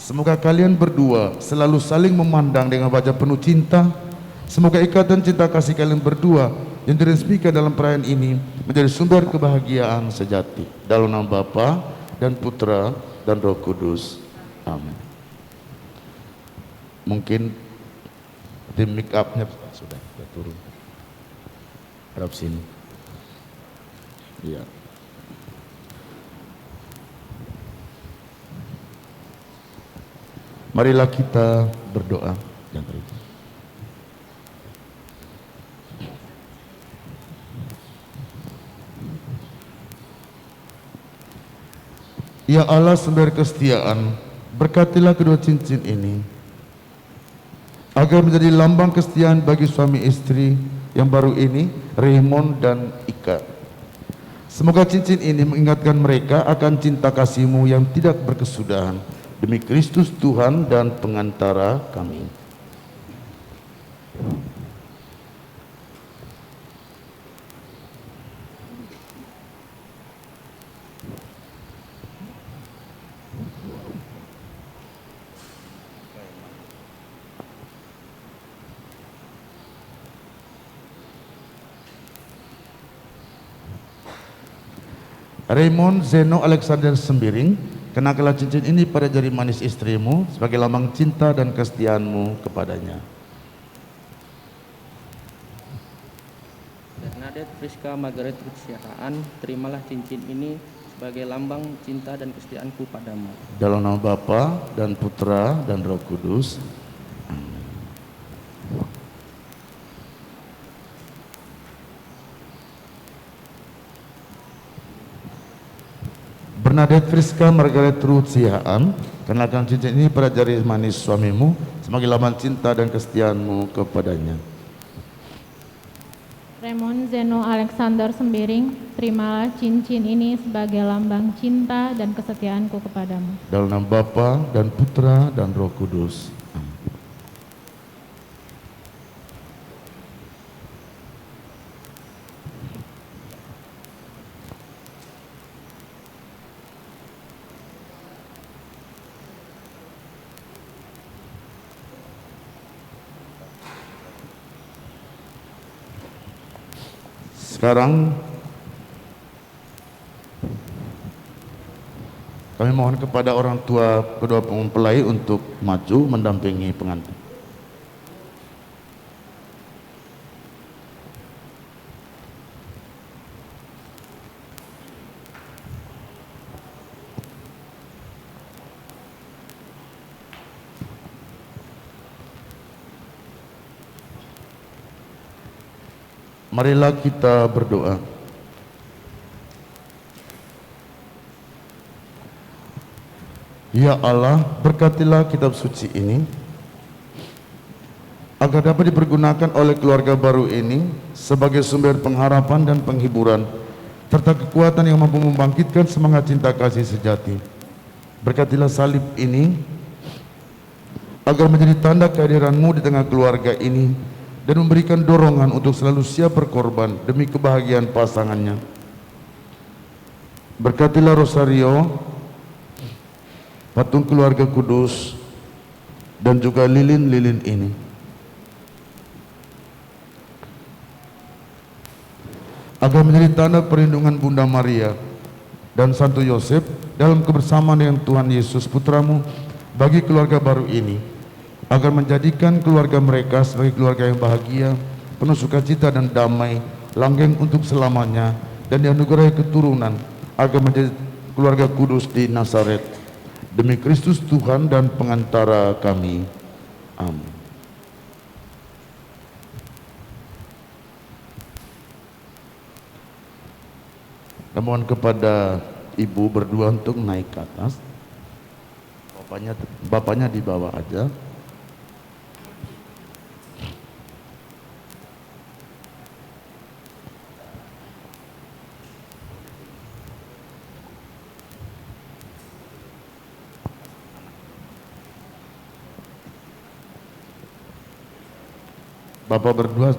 [SPEAKER 2] Semoga kalian berdua selalu saling memandang dengan wajah penuh cinta. Semoga ikatan cinta kasih kalian berdua yang diresmikan dalam perayaan ini menjadi sumber kebahagiaan sejati. Dalam nama Bapa dan Putra dan Roh Kudus. Amin. Mungkin tim make up-nya sudah turun. Harap sini. Iya. Marilah kita berdoa. Ya Allah sumber kesetiaan, berkatilah kedua cincin ini agar menjadi lambang kesetiaan bagi suami istri yang baru ini, Raymond dan Ika. Semoga cincin ini mengingatkan mereka akan cinta kasih-Mu yang tidak berkesudahan. Demi Kristus Tuhan dan pengantara kami. Raymond Zeno Alexander Sembiring, kenakanlah cincin ini pada jari manis istrimu sebagai lambang cinta dan kesetiaanmu kepadanya.
[SPEAKER 3] Bernadette Friska Margaret Ruth Sihaan, terimalah cincin ini sebagai lambang cinta dan kesetiaanku padamu.
[SPEAKER 2] Dalam nama Bapa dan Putra dan Roh Kudus. Bernadette Friska Margaret Ruth Sihaan, kenakan cincin ini pada jari manis suamimu sebagai lambang cinta dan kesetiaanmu kepadanya.
[SPEAKER 5] Raymond Zeno Alexander Sembiring, terimalah cincin ini sebagai lambang cinta dan kesetiaanku kepadamu.
[SPEAKER 2] Dalam nama Bapa dan Putra dan Roh Kudus. Sekarang kami mohon kepada orang tua kedua mempelai untuk maju mendampingi pengantin. Marilah kita berdoa. Ya Allah, berkatilah kitab suci ini agar dapat dipergunakan oleh keluarga baru ini sebagai sumber pengharapan dan penghiburan serta kekuatan yang mampu membangkitkan semangat cinta kasih sejati. Berkatilah salib ini agar menjadi tanda kehadiran-Mu di tengah keluarga ini dan memberikan dorongan untuk selalu siap berkorban demi kebahagiaan pasangannya. Berkatilah Rosario, patung keluarga kudus, dan juga lilin-lilin ini. Agar menjadi tanda perlindungan Bunda Maria dan Santo Yosef dalam kebersamaan dengan Tuhan Yesus Putramu bagi keluarga baru ini, agar menjadikan keluarga mereka sebagai keluarga yang bahagia, penuh sukacita dan damai, langgeng untuk selamanya, dan dianugerahi keturunan, agar menjadi keluarga kudus di Nazaret. Demi Kristus Tuhan dan pengantara kami. Amin. Kita mohon kepada ibu berdua untuk naik ke atas. Bapaknya di bawah aja. Bapak berdua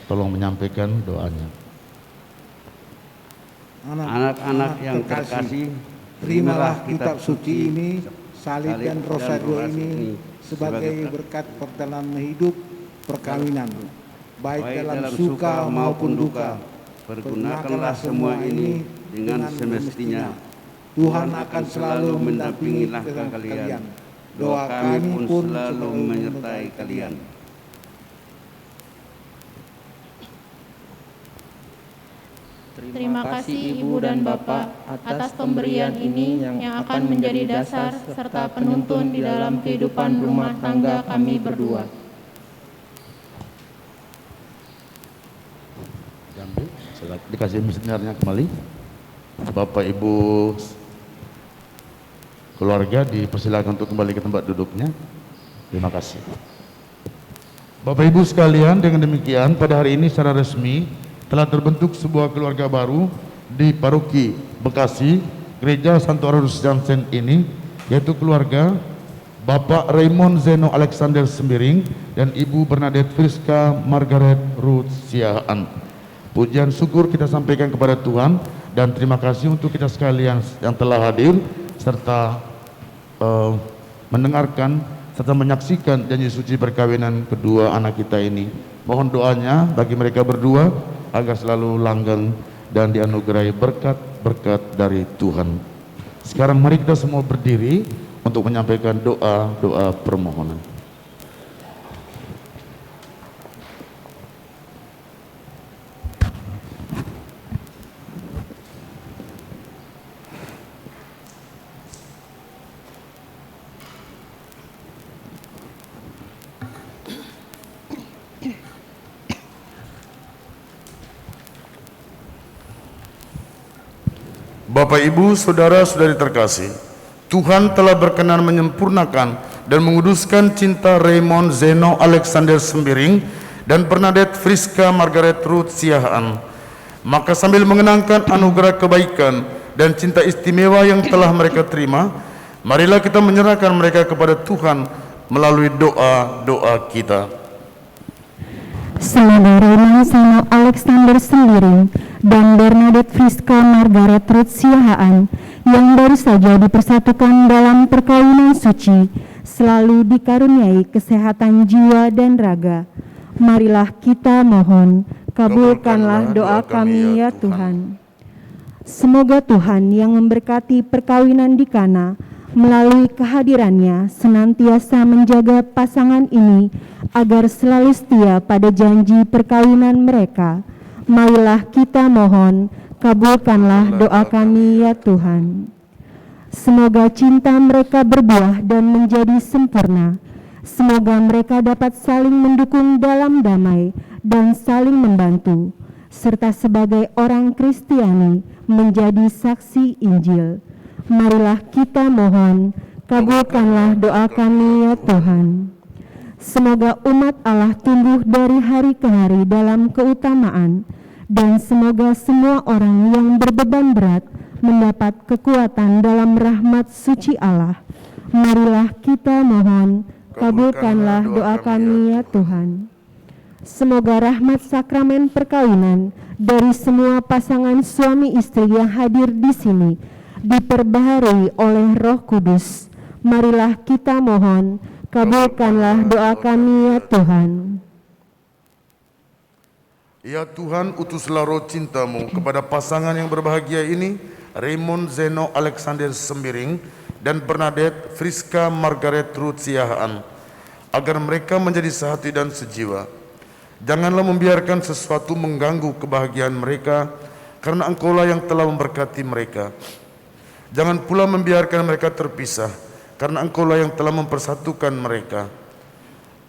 [SPEAKER 2] tolong menyampaikan doanya.
[SPEAKER 7] Anak-anak yang terkasih, terimalah kitab suci ini, salib dan rosario ini sebagai berkat perjalanan hidup perkawinan, baik dalam suka maupun duka. Pergunakanlah semua ini dengan semestinya. Tuhan akan selalu mendampingi langkah kalian. Doa kami pun selalu menyertai kalian.
[SPEAKER 5] Terima kasih Ibu dan Bapak atas pemberian ini yang akan menjadi dasar serta penuntun di dalam kehidupan rumah tangga kami berdua.
[SPEAKER 2] Dikasih misionernya kembali. Bapak Ibu keluarga dipersilakan untuk kembali ke tempat duduknya. Terima kasih. Bapak Ibu sekalian, dengan demikian pada hari ini secara resmi telah terbentuk sebuah keluarga baru di Paroki Bekasi, Gereja Santo Arodus Jansen ini, yaitu keluarga Bapak Raymond Zeno Alexander Sembiring dan Ibu Bernadette Friska Margaret Ruth Siahaan. Pujian syukur kita sampaikan kepada Tuhan dan terima kasih untuk kita sekalian yang telah hadir serta mendengarkan serta menyaksikan janji suci perkawinan kedua anak kita ini. Mohon doanya bagi mereka berdua agar selalu langgeng dan dianugerahi berkat-berkat dari Tuhan. Sekarang mari kita semua berdiri untuk menyampaikan doa-doa permohonan. Bapak, Ibu, Saudara-saudari terkasih, Tuhan telah berkenan menyempurnakan dan menguduskan cinta Raymond Zeno Alexander Sembiring dan Bernadette Friska Margaret Ruth Siahaan. Maka sambil mengenangkan anugerah kebaikan dan cinta istimewa yang telah mereka terima, marilah kita menyerahkan mereka kepada Tuhan melalui doa-doa kita.
[SPEAKER 1] Semoga Raymond Zeno Alexander Sembiring dan Bernadette Friska Margaret Ruth Siahaan yang baru saja dipersatukan dalam perkawinan suci selalu dikaruniai kesehatan jiwa dan raga, Marilah kita mohon, kabulkanlah doa kami ya Tuhan. Semoga Tuhan yang memberkati perkawinan di Kana melalui kehadirannya senantiasa menjaga pasangan ini agar selalu setia pada janji perkawinan mereka. Marilah kita mohon, kabulkanlah doa kami ya Tuhan. Semoga cinta mereka berbuah dan menjadi sempurna. Semoga mereka dapat saling mendukung dalam damai dan saling membantu, serta sebagai orang Kristiani menjadi saksi Injil. Marilah kita mohon, kabulkanlah doa kami ya Tuhan. Semoga umat Allah tumbuh dari hari ke hari dalam keutamaan, dan semoga semua orang yang berbeban berat mendapat kekuatan dalam rahmat suci Allah. Marilah kita mohon, kabulkanlah doa kami ya Tuhan. Semoga rahmat sakramen perkawinan dari semua pasangan suami istri yang hadir di sini diperbaharui oleh Roh Kudus. Marilah kita mohon, kabulkanlah doa kami ya Tuhan.
[SPEAKER 2] Ya Tuhan, utuslah roh cinta-Mu kepada pasangan yang berbahagia ini, Raymond Zeno Alexander Sembiring dan Bernadette Friska Margaret Ruth Siahaan, agar mereka menjadi sehati dan sejiwa. Janganlah membiarkan sesuatu mengganggu kebahagiaan mereka, karena Engkaulah yang telah memberkati mereka. Jangan pula membiarkan mereka terpisah, karena Engkaulah yang telah mempersatukan mereka.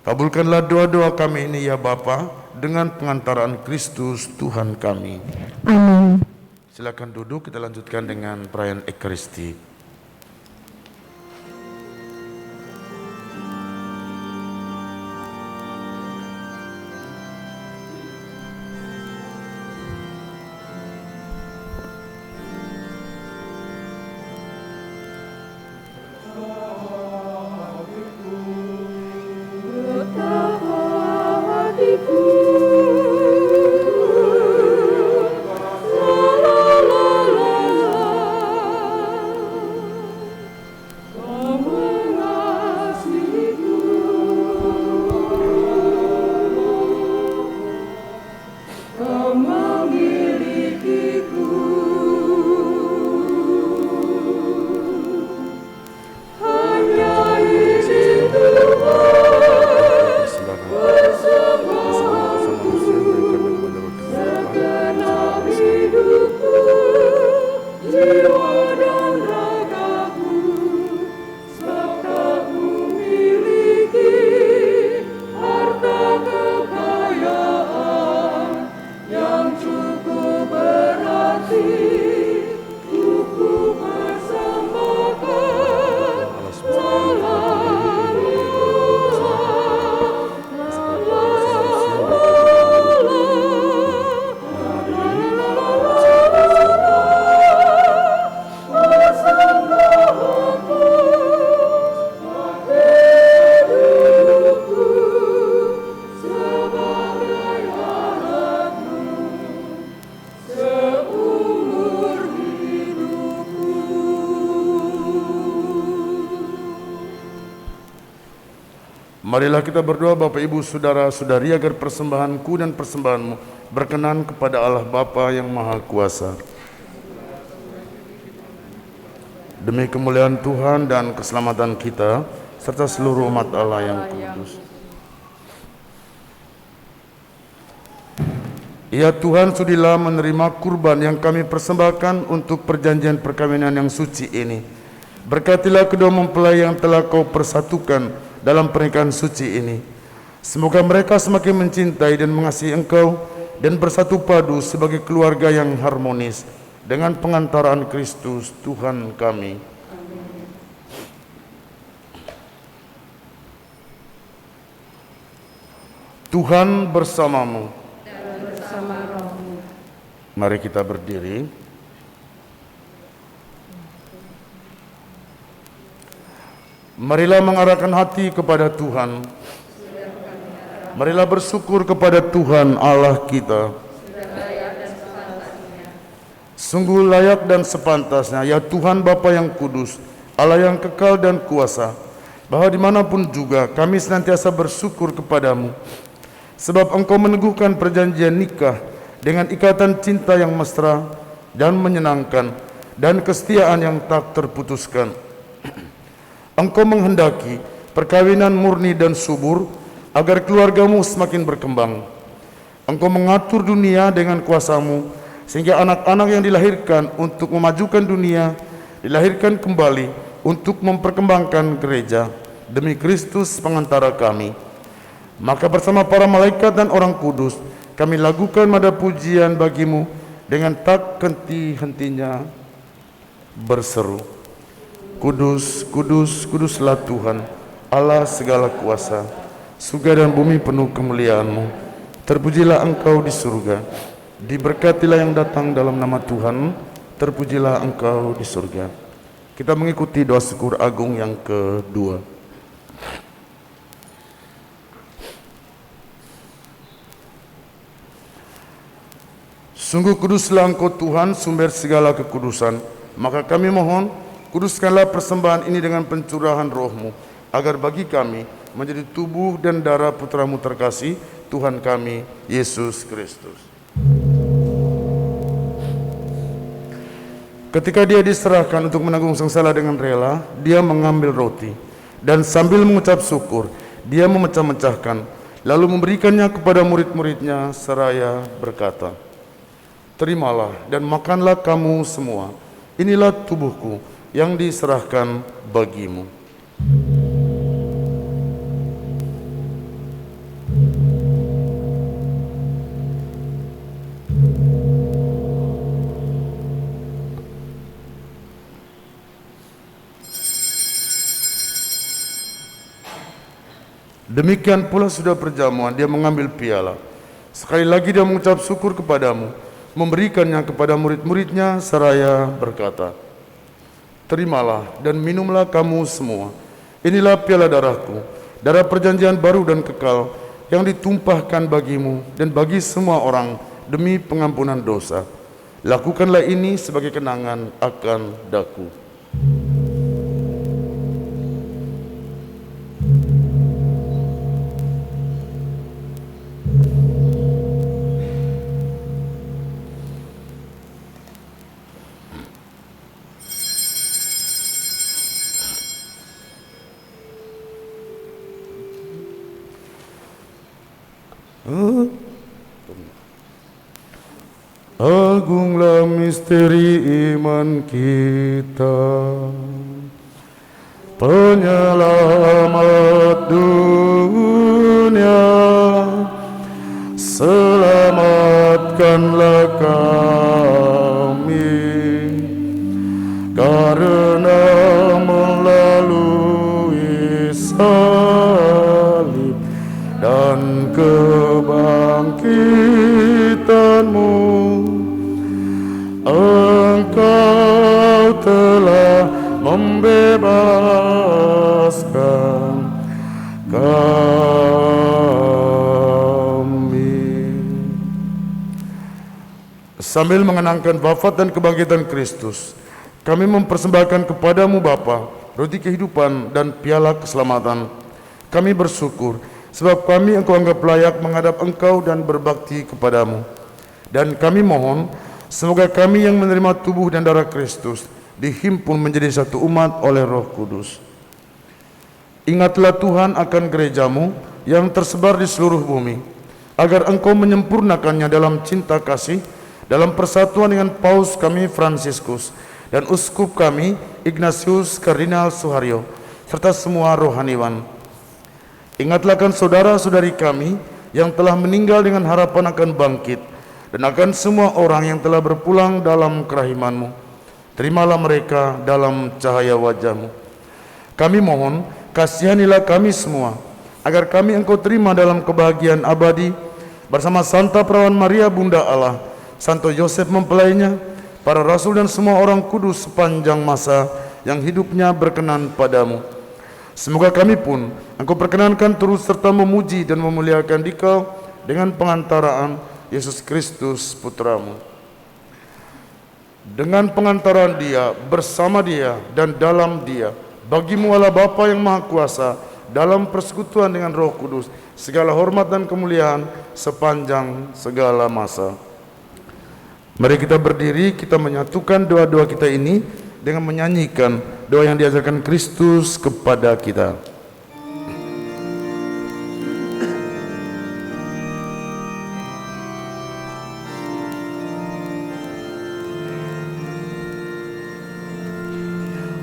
[SPEAKER 2] Kabulkanlah doa-doa kami ini ya Bapa, dengan pengantaraan Kristus Tuhan kami.
[SPEAKER 1] Amin.
[SPEAKER 2] Silakan duduk, kita lanjutkan dengan perayaan Ekaristi. Marilah kita berdoa Bapak Ibu Saudara-saudari agar persembahanku dan persembahanmu berkenan kepada Allah Bapa yang Maha Kuasa. Demi kemuliaan Tuhan dan keselamatan kita serta seluruh umat Allah yang kudus. Ya Tuhan, sudilah menerima kurban yang kami persembahkan untuk perjanjian perkawinan yang suci ini. Berkatilah kedua mempelai yang telah Kau persatukan dalam pernikahan suci ini. Semoga mereka semakin mencintai dan mengasihi Engkau dan bersatu padu sebagai keluarga yang harmonis dengan pengantaraan Kristus Tuhan kami. Tuhan bersamamu. Mari kita berdiri. Marilah mengarahkan hati kepada Tuhan. Marilah bersyukur kepada Tuhan Allah kita. Sungguh layak dan sepantasnya, ya Tuhan Bapa yang kudus, Allah yang kekal dan kuasa, bahwa dimanapun juga kami senantiasa bersyukur kepadamu. Sebab engkau meneguhkan perjanjian nikah dengan ikatan cinta yang mesra dan menyenangkan dan kesetiaan yang tak terputuskan. Engkau menghendaki perkawinan murni dan subur agar keluargamu semakin berkembang. Engkau mengatur dunia dengan kuasamu sehingga anak-anak yang dilahirkan untuk memajukan dunia dilahirkan kembali untuk memperkembangkan gereja demi Kristus pengantara kami. Maka bersama para malaikat dan orang kudus kami lakukan nada pujian bagimu dengan tak henti-hentinya berseru, Kudus, kudus, kuduslah Tuhan, Allah segala kuasa. Surga dan bumi penuh kemuliaan-Mu. Terpujilah Engkau di surga. Diberkatilah yang datang dalam nama Tuhan. Terpujilah Engkau di surga. Kita mengikuti doa syukur agung yang kedua. Sungguh kuduslah Engkau Tuhan, sumber segala kekudusan. Maka kami mohon, kuduskanlah persembahan ini dengan pencurahan Roh-Mu, agar bagi kami menjadi tubuh dan darah Putra-Mu terkasih, Tuhan kami, Yesus Kristus. Ketika dia diserahkan untuk menanggung sengsara dengan rela, dia mengambil roti, dan sambil mengucap syukur, dia memecah-mecahkan, lalu memberikannya kepada murid-muridnya, seraya berkata, Terimalah dan makanlah kamu semua, inilah tubuhku yang diserahkan bagimu. Demikian pula sudah perjamuan, dia mengambil piala. Sekali lagi dia mengucap syukur kepadamu, memberikannya kepada murid-muridnya, seraya berkata, Terimalah dan minumlah kamu semua. Inilah piala darahku, darah perjanjian baru dan kekal, yang ditumpahkan bagimu dan bagi semua orang demi pengampunan dosa. Lakukanlah ini sebagai kenangan akan daku. Agunglah misteri iman kita, penyelamat dunia, selamatkanlah kami, karena melalui salib dan kebangkitan-Mu, Engkau telah membebaskan kami. Sambil mengenangkan wafat dan kebangkitan Kristus, kami mempersembahkan kepadamu Bapa roti kehidupan dan piala keselamatan. Kami bersyukur sebab kami Engkau anggap layak menghadap Engkau dan berbakti kepadamu. Dan kami mohon semoga kami yang menerima tubuh dan darah Kristus dihimpun menjadi satu umat oleh Roh Kudus. Ingatlah Tuhan akan gereja-Mu yang tersebar di seluruh bumi, agar Engkau menyempurnakannya dalam cinta kasih, dalam persatuan dengan Paus kami Fransiskus dan Uskup kami Ignatius Kardinal Suharyo, serta semua rohaniwan. Ingatlah akan saudara-saudari kami yang telah meninggal dengan harapan akan bangkit, dan akan semua orang yang telah berpulang dalam kerahiman-Mu. Terimalah mereka dalam cahaya wajah-Mu. Kami mohon, kasihanilah kami semua, agar kami Engkau terima dalam kebahagiaan abadi, bersama Santa Perawan Maria Bunda Allah, Santo Yosef mempelainya, para rasul dan semua orang kudus sepanjang masa yang hidupnya berkenan padamu. Semoga kami pun Engkau perkenankan terus serta memuji dan memuliakan Dikau dengan pengantaraan Yesus Kristus Putra-Mu. Dengan pengantaran Dia, bersama Dia, dan dalam Dia, bagi-Mu Allah Bapa yang Maha Kuasa, dalam persekutuan dengan Roh Kudus, segala hormat dan kemuliaan sepanjang segala masa. Mari kita berdiri, kita menyatukan doa-doa kita ini dengan menyanyikan doa yang diajarkan Kristus kepada kita.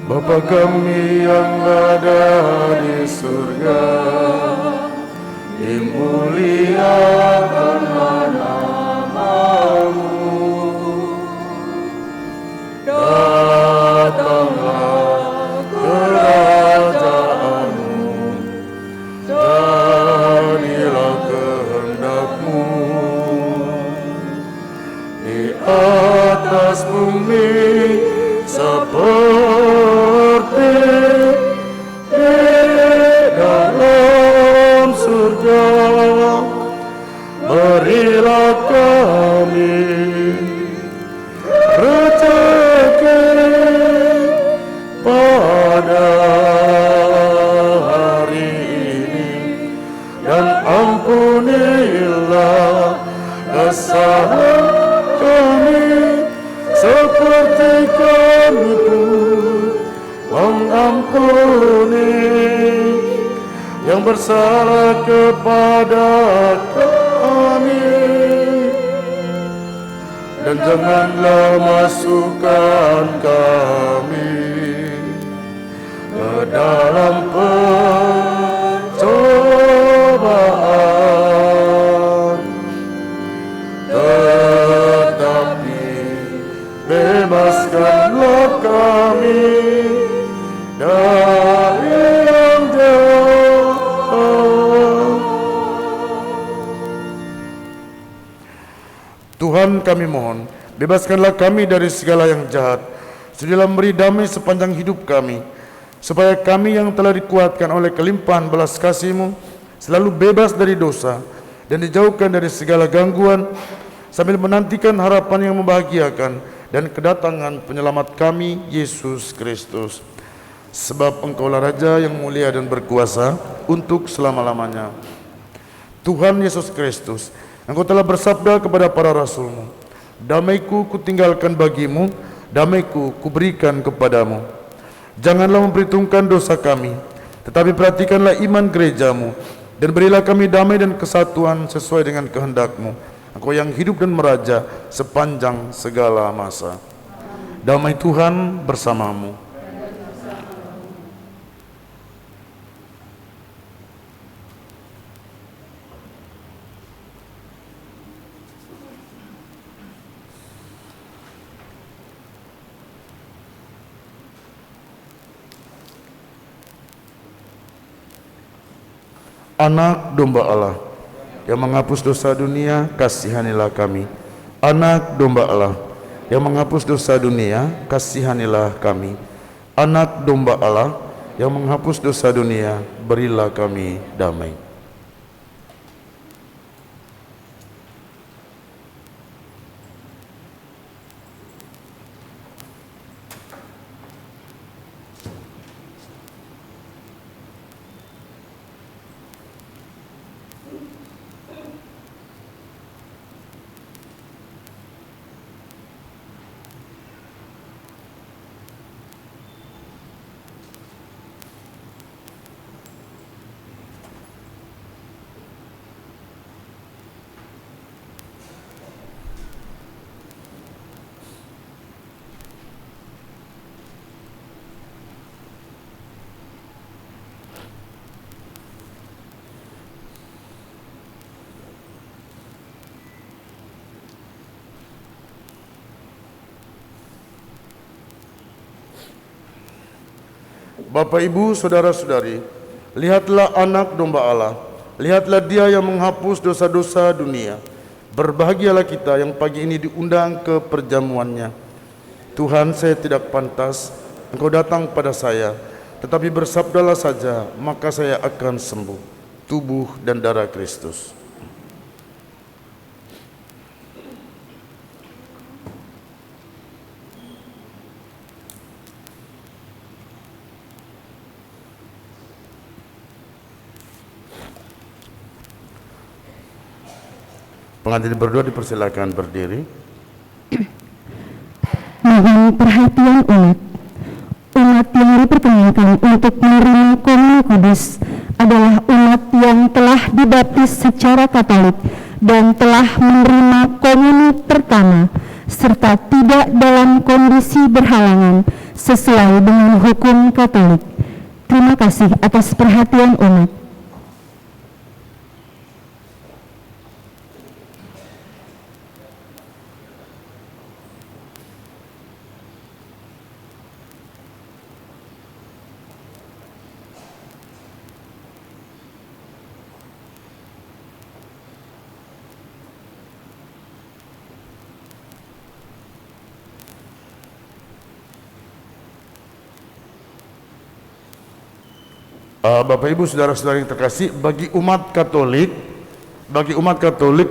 [SPEAKER 2] Bapa kami yang ada di surga, dimuliakanlah nama-Mu. Datanglah kerajaan-Mu, jadilah kehendak-Mu di atas bumi seperti di dalam surga. Berilah kami rezeki pada hari ini, dan ampunilah kesalahan kami seperti kami pun mengampuni yang bersalah kepada kami, dan janganlah masukkan kami ke dalam pencobaan, tetapi bebaskanlah kami dari yang jahat. Tuhan, kami mohon, bebaskanlah kami dari segala yang jahat. Sudilah memberi damai sepanjang hidup kami, supaya kami yang telah dikuatkan oleh kelimpahan belas kasih-Mu selalu bebas dari dosa dan dijauhkan dari segala gangguan, sambil menantikan harapan yang membahagiakan dan kedatangan penyelamat kami, Yesus Kristus. Sebab Engkaulah Raja yang mulia dan berkuasa untuk selama-lamanya. Tuhan Yesus Kristus, Engkau telah bersabda kepada para rasul-Mu, damai-Ku kutinggalkan bagimu, damai-Ku kuberikan kepadamu. Janganlah memperhitungkan dosa kami, tetapi perhatikanlah iman gereja-Mu, dan berilah kami damai dan kesatuan sesuai dengan kehendak-Mu. Engkau yang hidup dan meraja sepanjang segala masa. Damai Tuhan bersamamu. Anak domba Allah yang menghapus dosa dunia, kasihanilah kami. Anak domba Allah yang menghapus dosa dunia, kasihanilah kami. Anak domba Allah yang menghapus dosa dunia, berilah kami damai. Bapak, Ibu, Saudara-saudari, lihatlah anak domba Allah, lihatlah Dia yang menghapus dosa-dosa dunia. Berbahagialah kita yang pagi ini diundang ke perjamuannya. Tuhan, saya tidak pantas Engkau datang pada saya, tetapi bersabdalah saja, maka saya akan sembuh. Tubuh dan darah Kristus. Pengantin berdua dipersilakan berdiri.
[SPEAKER 1] Mohon perhatian umat. Umat yang diperkenankan untuk menerima komunion kudus adalah umat yang telah dibaptis secara Katolik dan telah menerima komunion pertama, serta tidak dalam kondisi berhalangan sesuai dengan hukum Katolik. Terima kasih atas perhatian umat.
[SPEAKER 2] Bapak Ibu saudara-saudara yang terkasih, bagi umat Katolik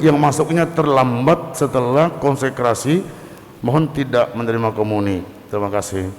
[SPEAKER 2] yang masuknya terlambat setelah konsekrasi, mohon tidak menerima komuni. Terima kasih.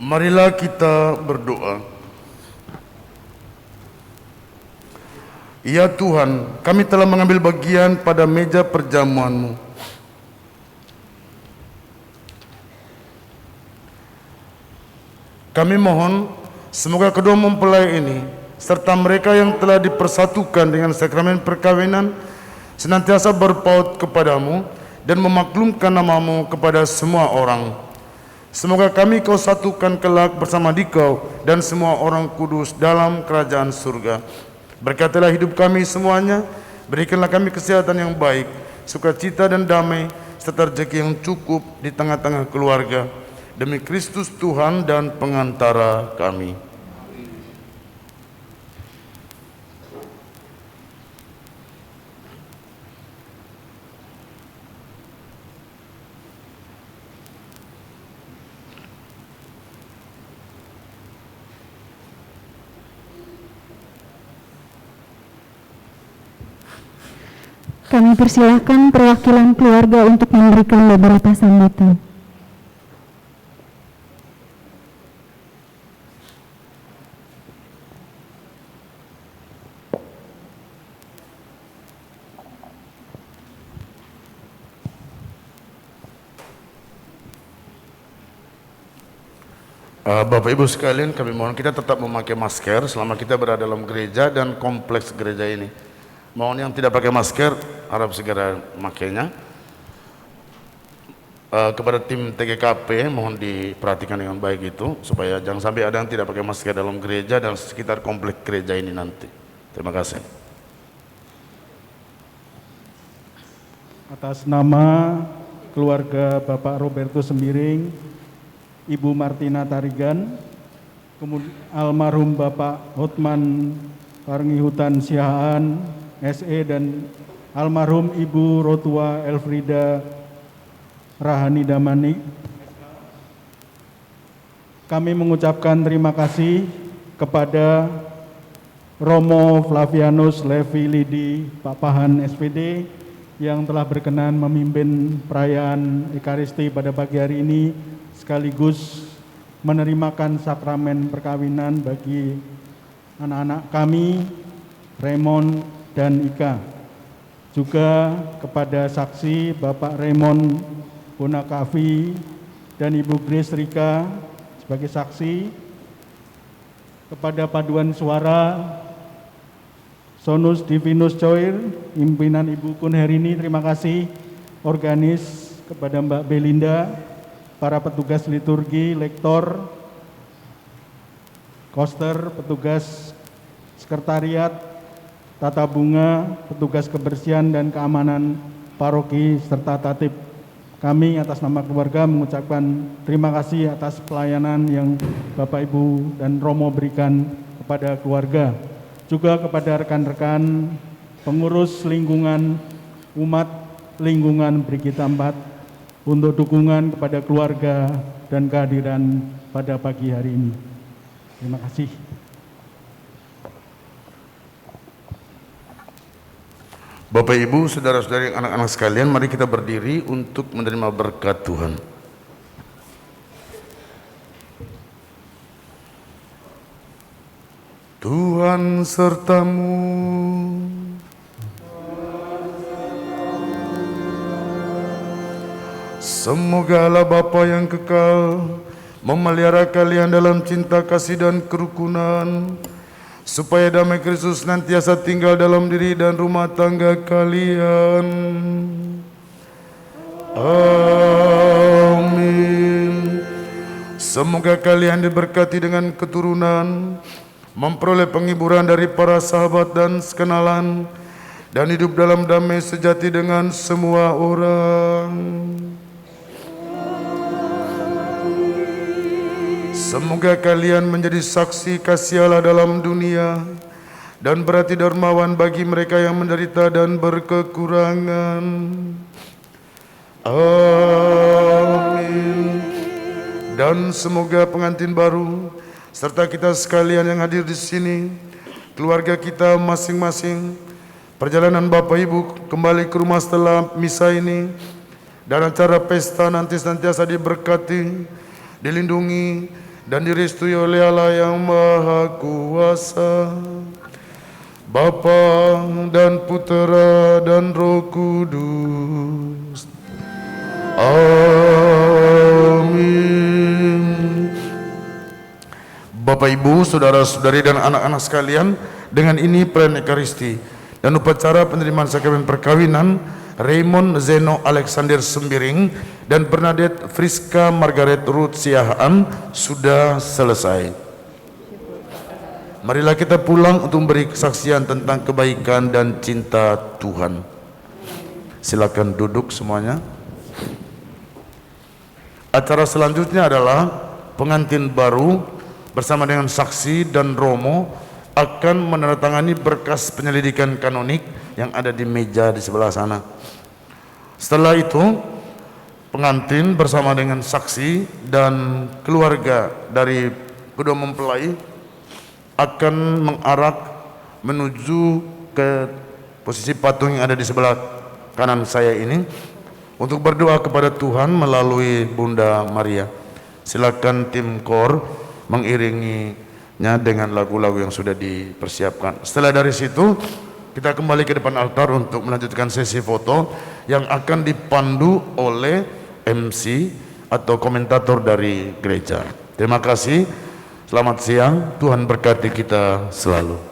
[SPEAKER 2] Marilah kita berdoa. Ya Tuhan, kami telah mengambil bagian pada meja perjamuan-Mu. Kami mohon semoga kedua mempelai ini serta mereka yang telah dipersatukan dengan sakramen perkawinan senantiasa berpaut kepadamu dan memaklumkan namamu kepada semua orang. Semoga kami Kau satukan kelak bersama Dikau dan semua orang kudus dalam kerajaan surga. Berkatilah hidup kami semuanya, berikanlah kami kesehatan yang baik, sukacita dan damai, serta rezeki yang cukup di tengah-tengah keluarga. Demi Kristus Tuhan dan pengantara kami.
[SPEAKER 1] Kami persilahkan perwakilan keluarga untuk memberikan beberapa sambutan.
[SPEAKER 2] Bapak Ibu sekalian, kami mohon kita tetap memakai masker selama kita berada dalam gereja dan kompleks gereja ini. Mohon yang tidak pakai masker harap segera memakainya. Kepada tim TGKP mohon diperhatikan dengan baik itu supaya jangan sampai ada yang tidak pakai masker dalam gereja dan sekitar kompleks gereja ini nanti. Terima kasih.
[SPEAKER 8] Atas nama keluarga Bapak Roberto Sembiring, Ibu Martina Tarigan, kemudian almarhum Bapak Hotman Parngihutan Sihaan, SE, dan almarhum Ibu Rotua Elfrida Rahani Damani, kami mengucapkan terima kasih kepada Romo Flavianus Levi Lidi Papahan SPD yang telah berkenan memimpin perayaan Ekaristi pada pagi hari ini, sekaligus menerimakan sakramen perkawinan bagi anak-anak kami, Raymond dan Ika. Juga kepada saksi Bapak Raymond Bonakavi dan Ibu Grace Rika sebagai saksi, kepada paduan suara Sonus Divinus Coir, pimpinan Ibu Kun Herini, terima kasih. Organis kepada Mbak Belinda, para petugas liturgi, lektor, koster, petugas sekretariat, tata bunga, petugas kebersihan dan keamanan paroki, serta tatib. Kami atas nama keluarga mengucapkan terima kasih atas pelayanan yang Bapak Ibu dan Romo berikan kepada keluarga. Juga kepada rekan-rekan pengurus lingkungan umat lingkungan Brigita 4 untuk dukungan kepada keluarga dan kehadiran pada pagi hari ini. Terima kasih.
[SPEAKER 2] Bapak Ibu, saudara-saudari, anak-anak sekalian, mari kita berdiri untuk menerima berkat Tuhan. Tuhan sertamu. Semoga Allah Bapa yang kekal memelihara kalian dalam cinta kasih dan kerukunan, supaya damai Kristus senantiasa tinggal dalam diri dan rumah tangga kalian. Amin. Semoga kalian diberkati dengan keturunan, memperoleh penghiburan dari para sahabat dan sekenalan, dan hidup dalam damai sejati dengan semua orang. Semoga kalian menjadi saksi kasih Allah dalam dunia dan berarti dermawan bagi mereka yang menderita dan berkekurangan. Amin. Dan semoga pengantin baru serta kita sekalian yang hadir di sini, keluarga kita masing-masing, perjalanan Bapak Ibu kembali ke rumah setelah misa ini dan acara pesta nanti senantiasa diberkati, dilindungi, dan direstui oleh Allah yang Maha Kuasa, Bapa dan Putera dan Roh Kudus. Amin. Bapak, Ibu, saudara-saudari dan anak-anak sekalian, dengan ini perayaan Ekaristi dan upacara penerimaan sakramen perkawinan Raymond Zeno Alexander Sembiring dan Bernadette Friska Margaret Ruth Siahaan sudah selesai. Marilah kita pulang untuk memberi kesaksian tentang kebaikan dan cinta Tuhan. Silakan duduk semuanya. Acara selanjutnya adalah pengantin baru bersama dengan saksi dan romo akan menandatangani berkas penyelidikan kanonik yang ada di meja di sebelah sana. Setelah itu, pengantin bersama dengan saksi dan keluarga dari kedua mempelai akan mengarak menuju ke posisi patung yang ada di sebelah kanan saya ini untuk berdoa kepada Tuhan melalui Bunda Maria. Silakan tim kor mengiringinya dengan lagu-lagu yang sudah dipersiapkan. Setelah dari situ, kita kembali ke depan altar untuk melanjutkan sesi foto yang akan dipandu oleh MC atau komentator dari gereja. Terima kasih. Selamat siang. Tuhan berkati kita selalu.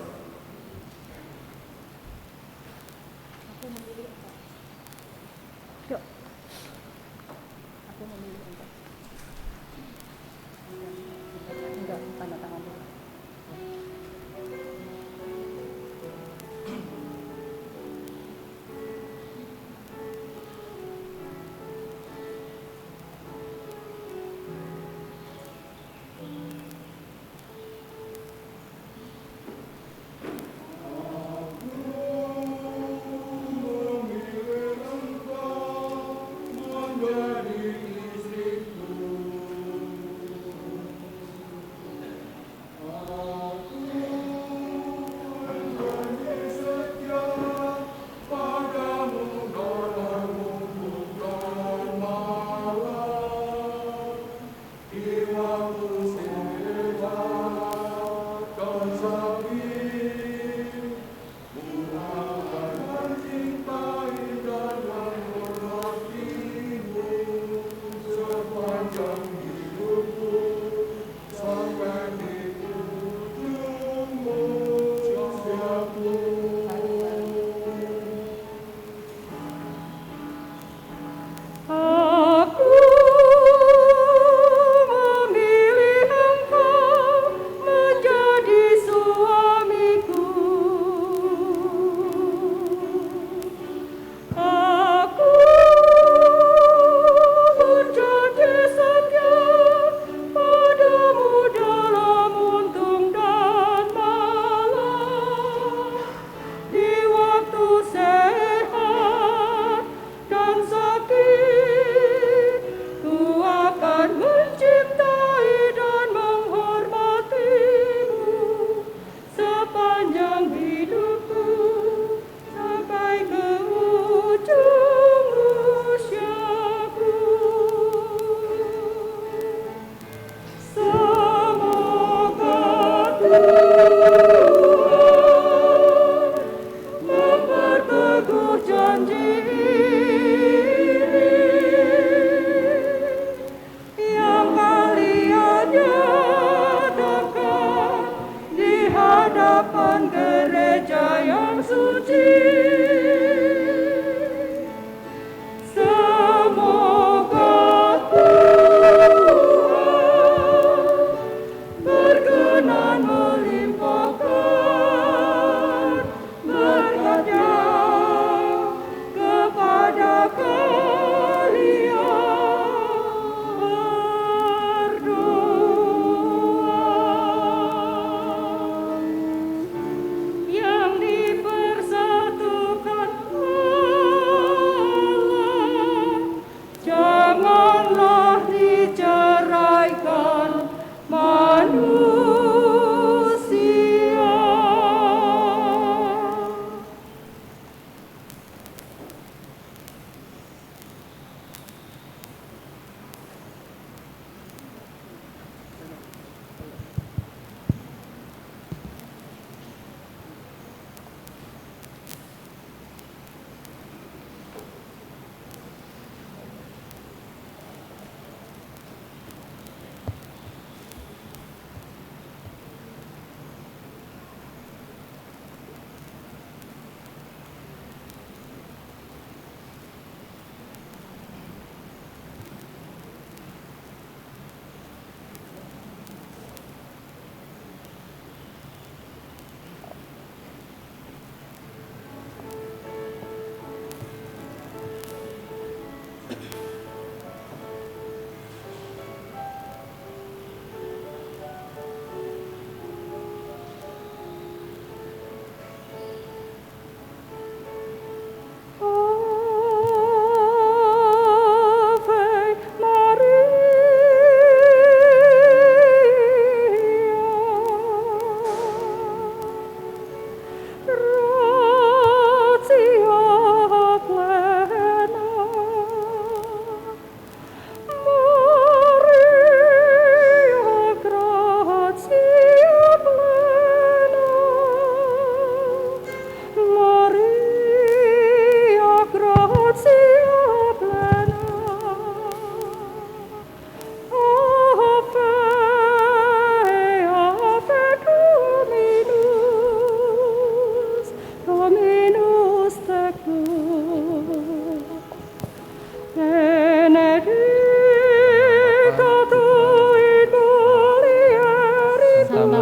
[SPEAKER 5] Santa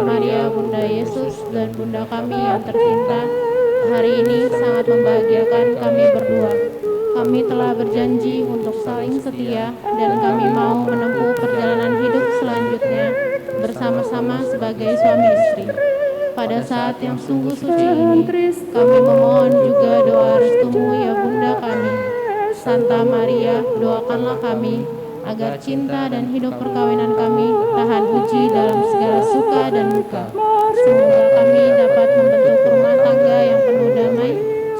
[SPEAKER 5] Maria Bunda Yesus dan Bunda kami yang tercinta, hari ini sangat membahagiakan kami berdua. Kami telah berjanji untuk saling setia dan kami mau menempuh perjalanan hidup selanjutnya bersama-sama sebagai suami istri. Pada saat yang sungguh suci ini, kami memohon juga doa restumu ya Bunda kami. Santa Maria, doakanlah kami agar cinta dan hidup perkawinan kami tahan uji dalam segala suka dan duka. Semoga kami dapat membentuk rumah tangga yang penuh damai,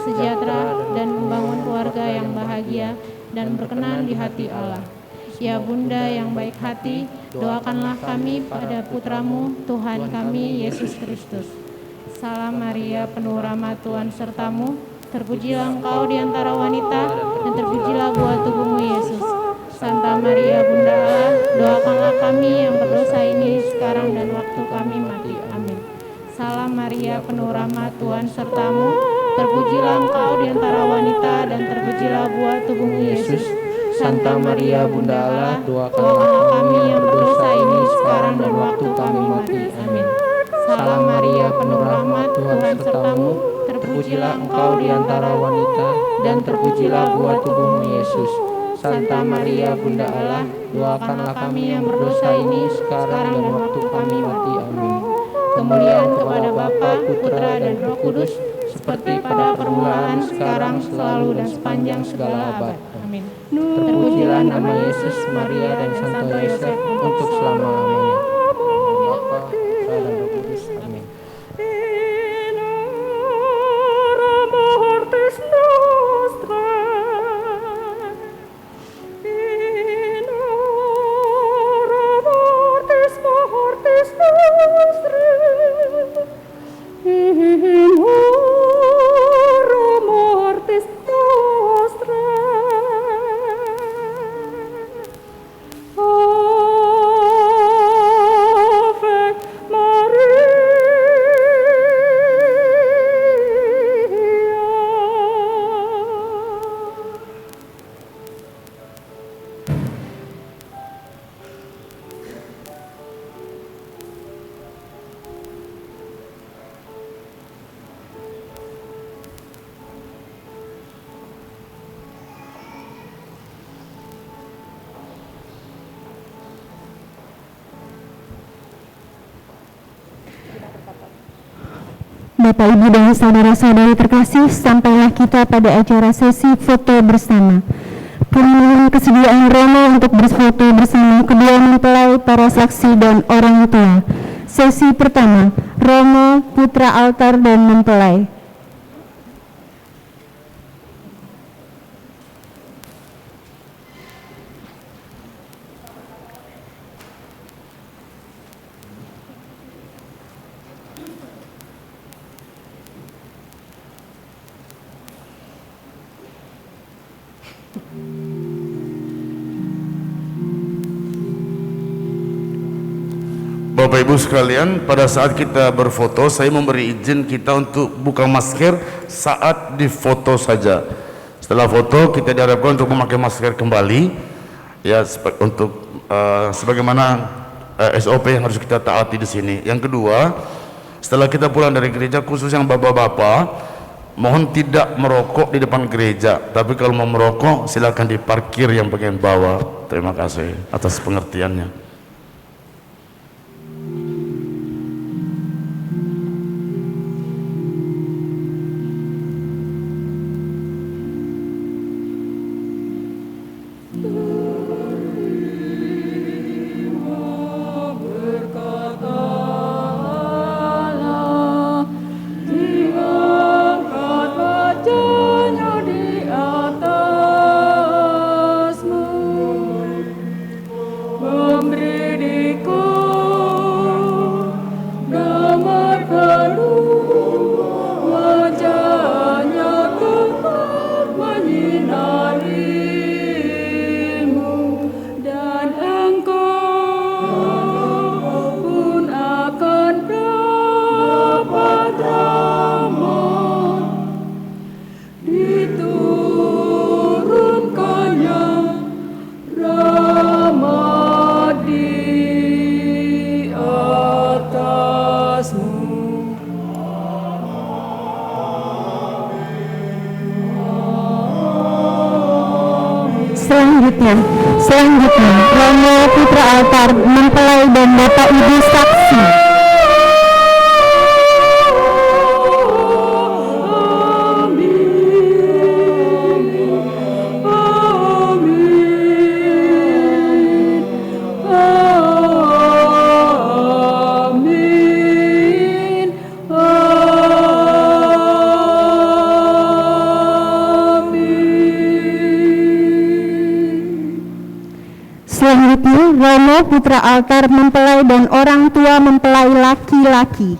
[SPEAKER 5] sejahtera, dan membangun keluarga yang bahagia dan berkenan di hati Allah. Ya Bunda yang baik hati, doakanlah kami pada putramu, Tuhan kami, Yesus Kristus. Salam Maria, penuh rahmat Tuhan sertamu, terpujilah engkau di antara wanita, dan terpujilah buah tubuhmu Yesus. Santa Maria Bunda Allah, doakanlah kami yang berdosa ini sekarang dan waktu kami mati. Amin. Salam Maria, penuh rahmat Tuhan sertamu, terpujilah engkau di antara wanita, dan terpujilah buah tubuhmu Yesus. Santa Maria Bunda Allah, doakanlah kami yang berdosa ini sekarang dan waktu kami mati. Amin. Salam Maria, penuh rahmat Tuhan sertamu, terpujilah engkau di antara wanita, dan terpujilah buah tubuhmu Yesus. Santa Maria Bunda Allah, doakanlah kami yang berdosa ini sekarang dan waktu kami mati. Amin. Kemuliaan kepada Bapa, Putra, dan Roh Kudus, seperti pada permulaan, sekarang, selalu, dan sepanjang segala abad. Amin. Terpujilah nama Yesus, Maria, dan Santo Yosef untuk selama-lamanya. Bapa, Putra, dan Roh Kudus. Amin.
[SPEAKER 1] Bapak, Ibu, dan saudara-saudari terkasih, sampailah kita pada acara sesi foto bersama. Kemudian kesediaan Romo untuk berfoto bersama kedua mempelai, para saksi, dan orang tua. Sesi pertama, Romo, putra altar, dan mempelai.
[SPEAKER 2] Bapak Ibu sekalian, pada saat kita berfoto, saya memberi izin kita untuk buka masker saat difoto saja. Setelah foto, kita diharapkan untuk memakai masker kembali, ya, untuk sebagaimana SOP yang harus kita taati di sini. Yang kedua, setelah kita pulang dari gereja, khusus yang bapak-bapak, mohon tidak merokok di depan gereja. Tapi kalau mau merokok, silakan diparkir yang bagian bawah. Terima kasih atas pengertiannya.
[SPEAKER 4] Memberi
[SPEAKER 1] Selanjutnya, Romo Putra Altar mempelai dan Bapak Ibu saksi. Selanjutnya, Romo Putra Altar mempelai dan orang tua mempelai laki-laki.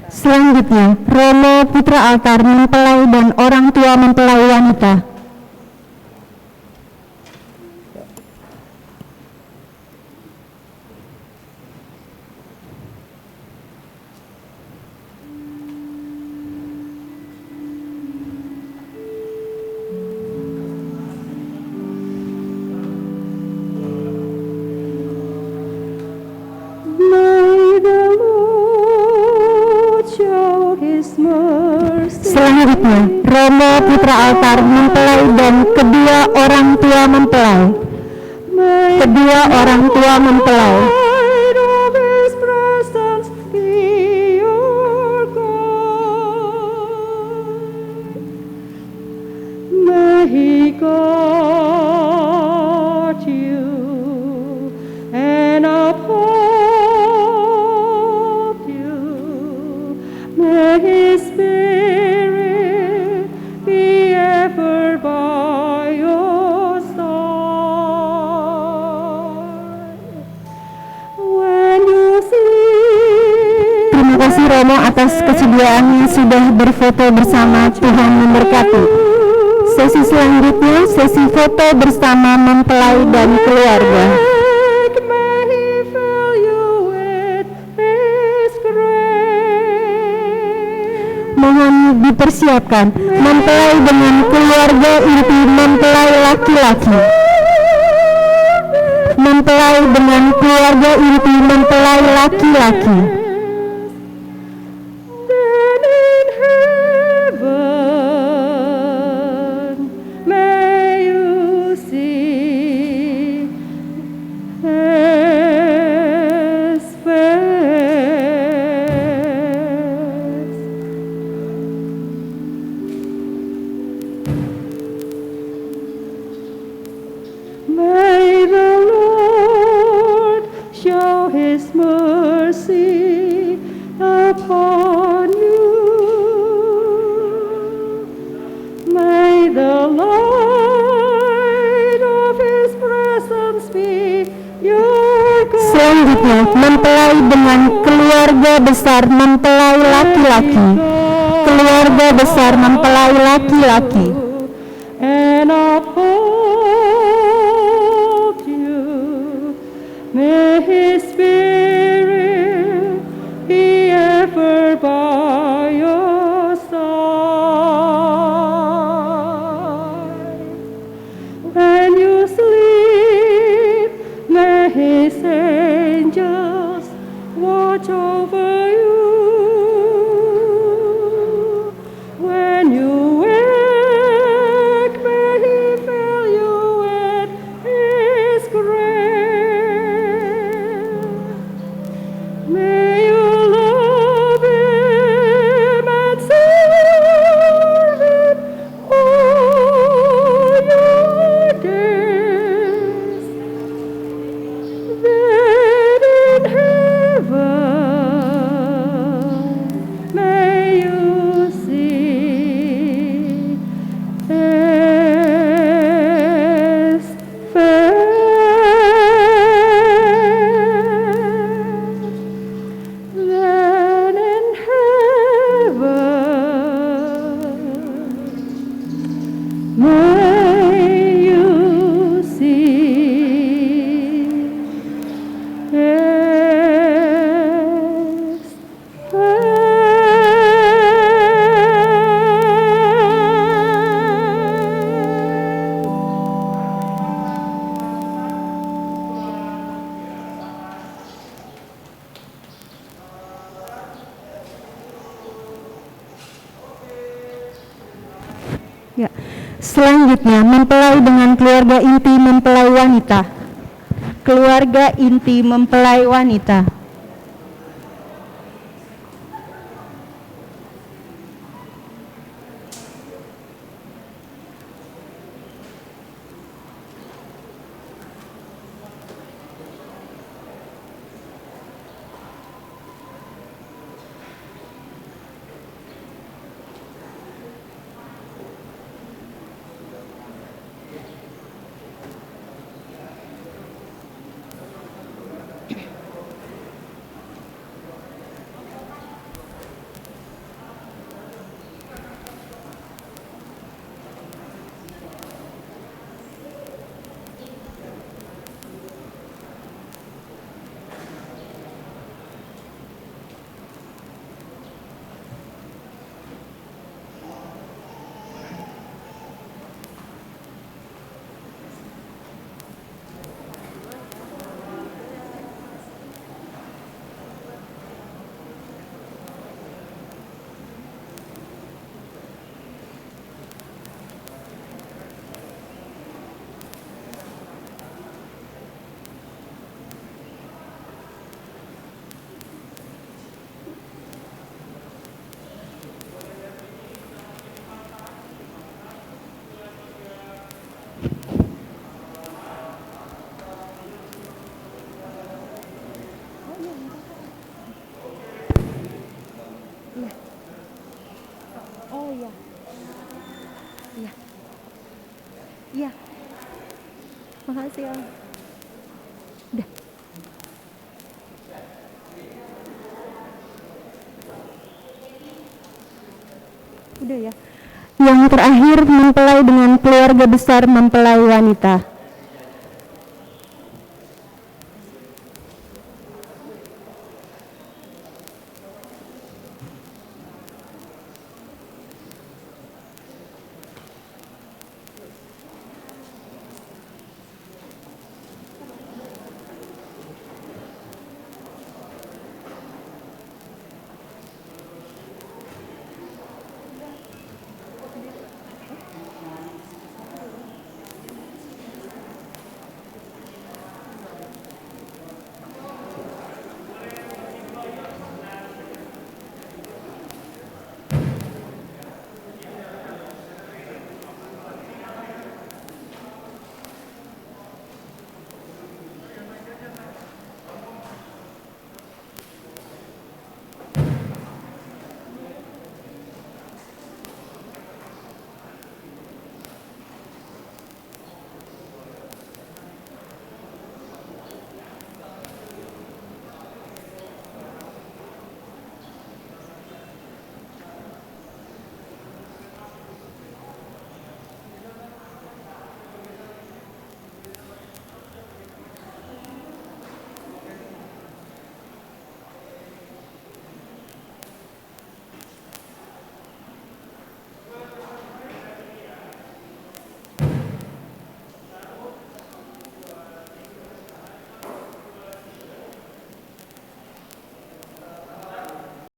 [SPEAKER 1] Selanjutnya, Romo Putra Altar mempelai dan orang tua mempelai wanita. Selanjutnya, Romo Putra Altar mempelai dan kedua orang tua mempelai. Kedua orang tua mempelai.
[SPEAKER 4] He guard you and uphold you. May His Spirit be ever by your side. When you see.
[SPEAKER 1] Terima kasih Romo atas kesediaannya sudah berfoto bersama. Tuhan memberkati. Sesi selanjutnya, sesi foto bersama mempelai dan keluarga. Mohon dipersiapkan mempelai dengan keluarga inti mempelai laki-laki. Mempelai dengan keluarga inti mempelai laki-laki. Selanjutnya, mempelai dengan keluarga besar mempelai laki-laki. Keluarga besar mempelai laki-laki.
[SPEAKER 4] And uphold you. May His Spirit be ever by your side. When you sleep, may His angels watch over you. When you wake, may He
[SPEAKER 1] Ya. Selanjutnya, mempelai dengan keluarga inti mempelai wanita. Keluarga inti mempelai wanita.
[SPEAKER 9] Oh iya. Iya. Iya. Makasih ya. Udah. Udah ya.
[SPEAKER 1] Yang terakhir, mempelai dengan keluarga besar mempelai wanita.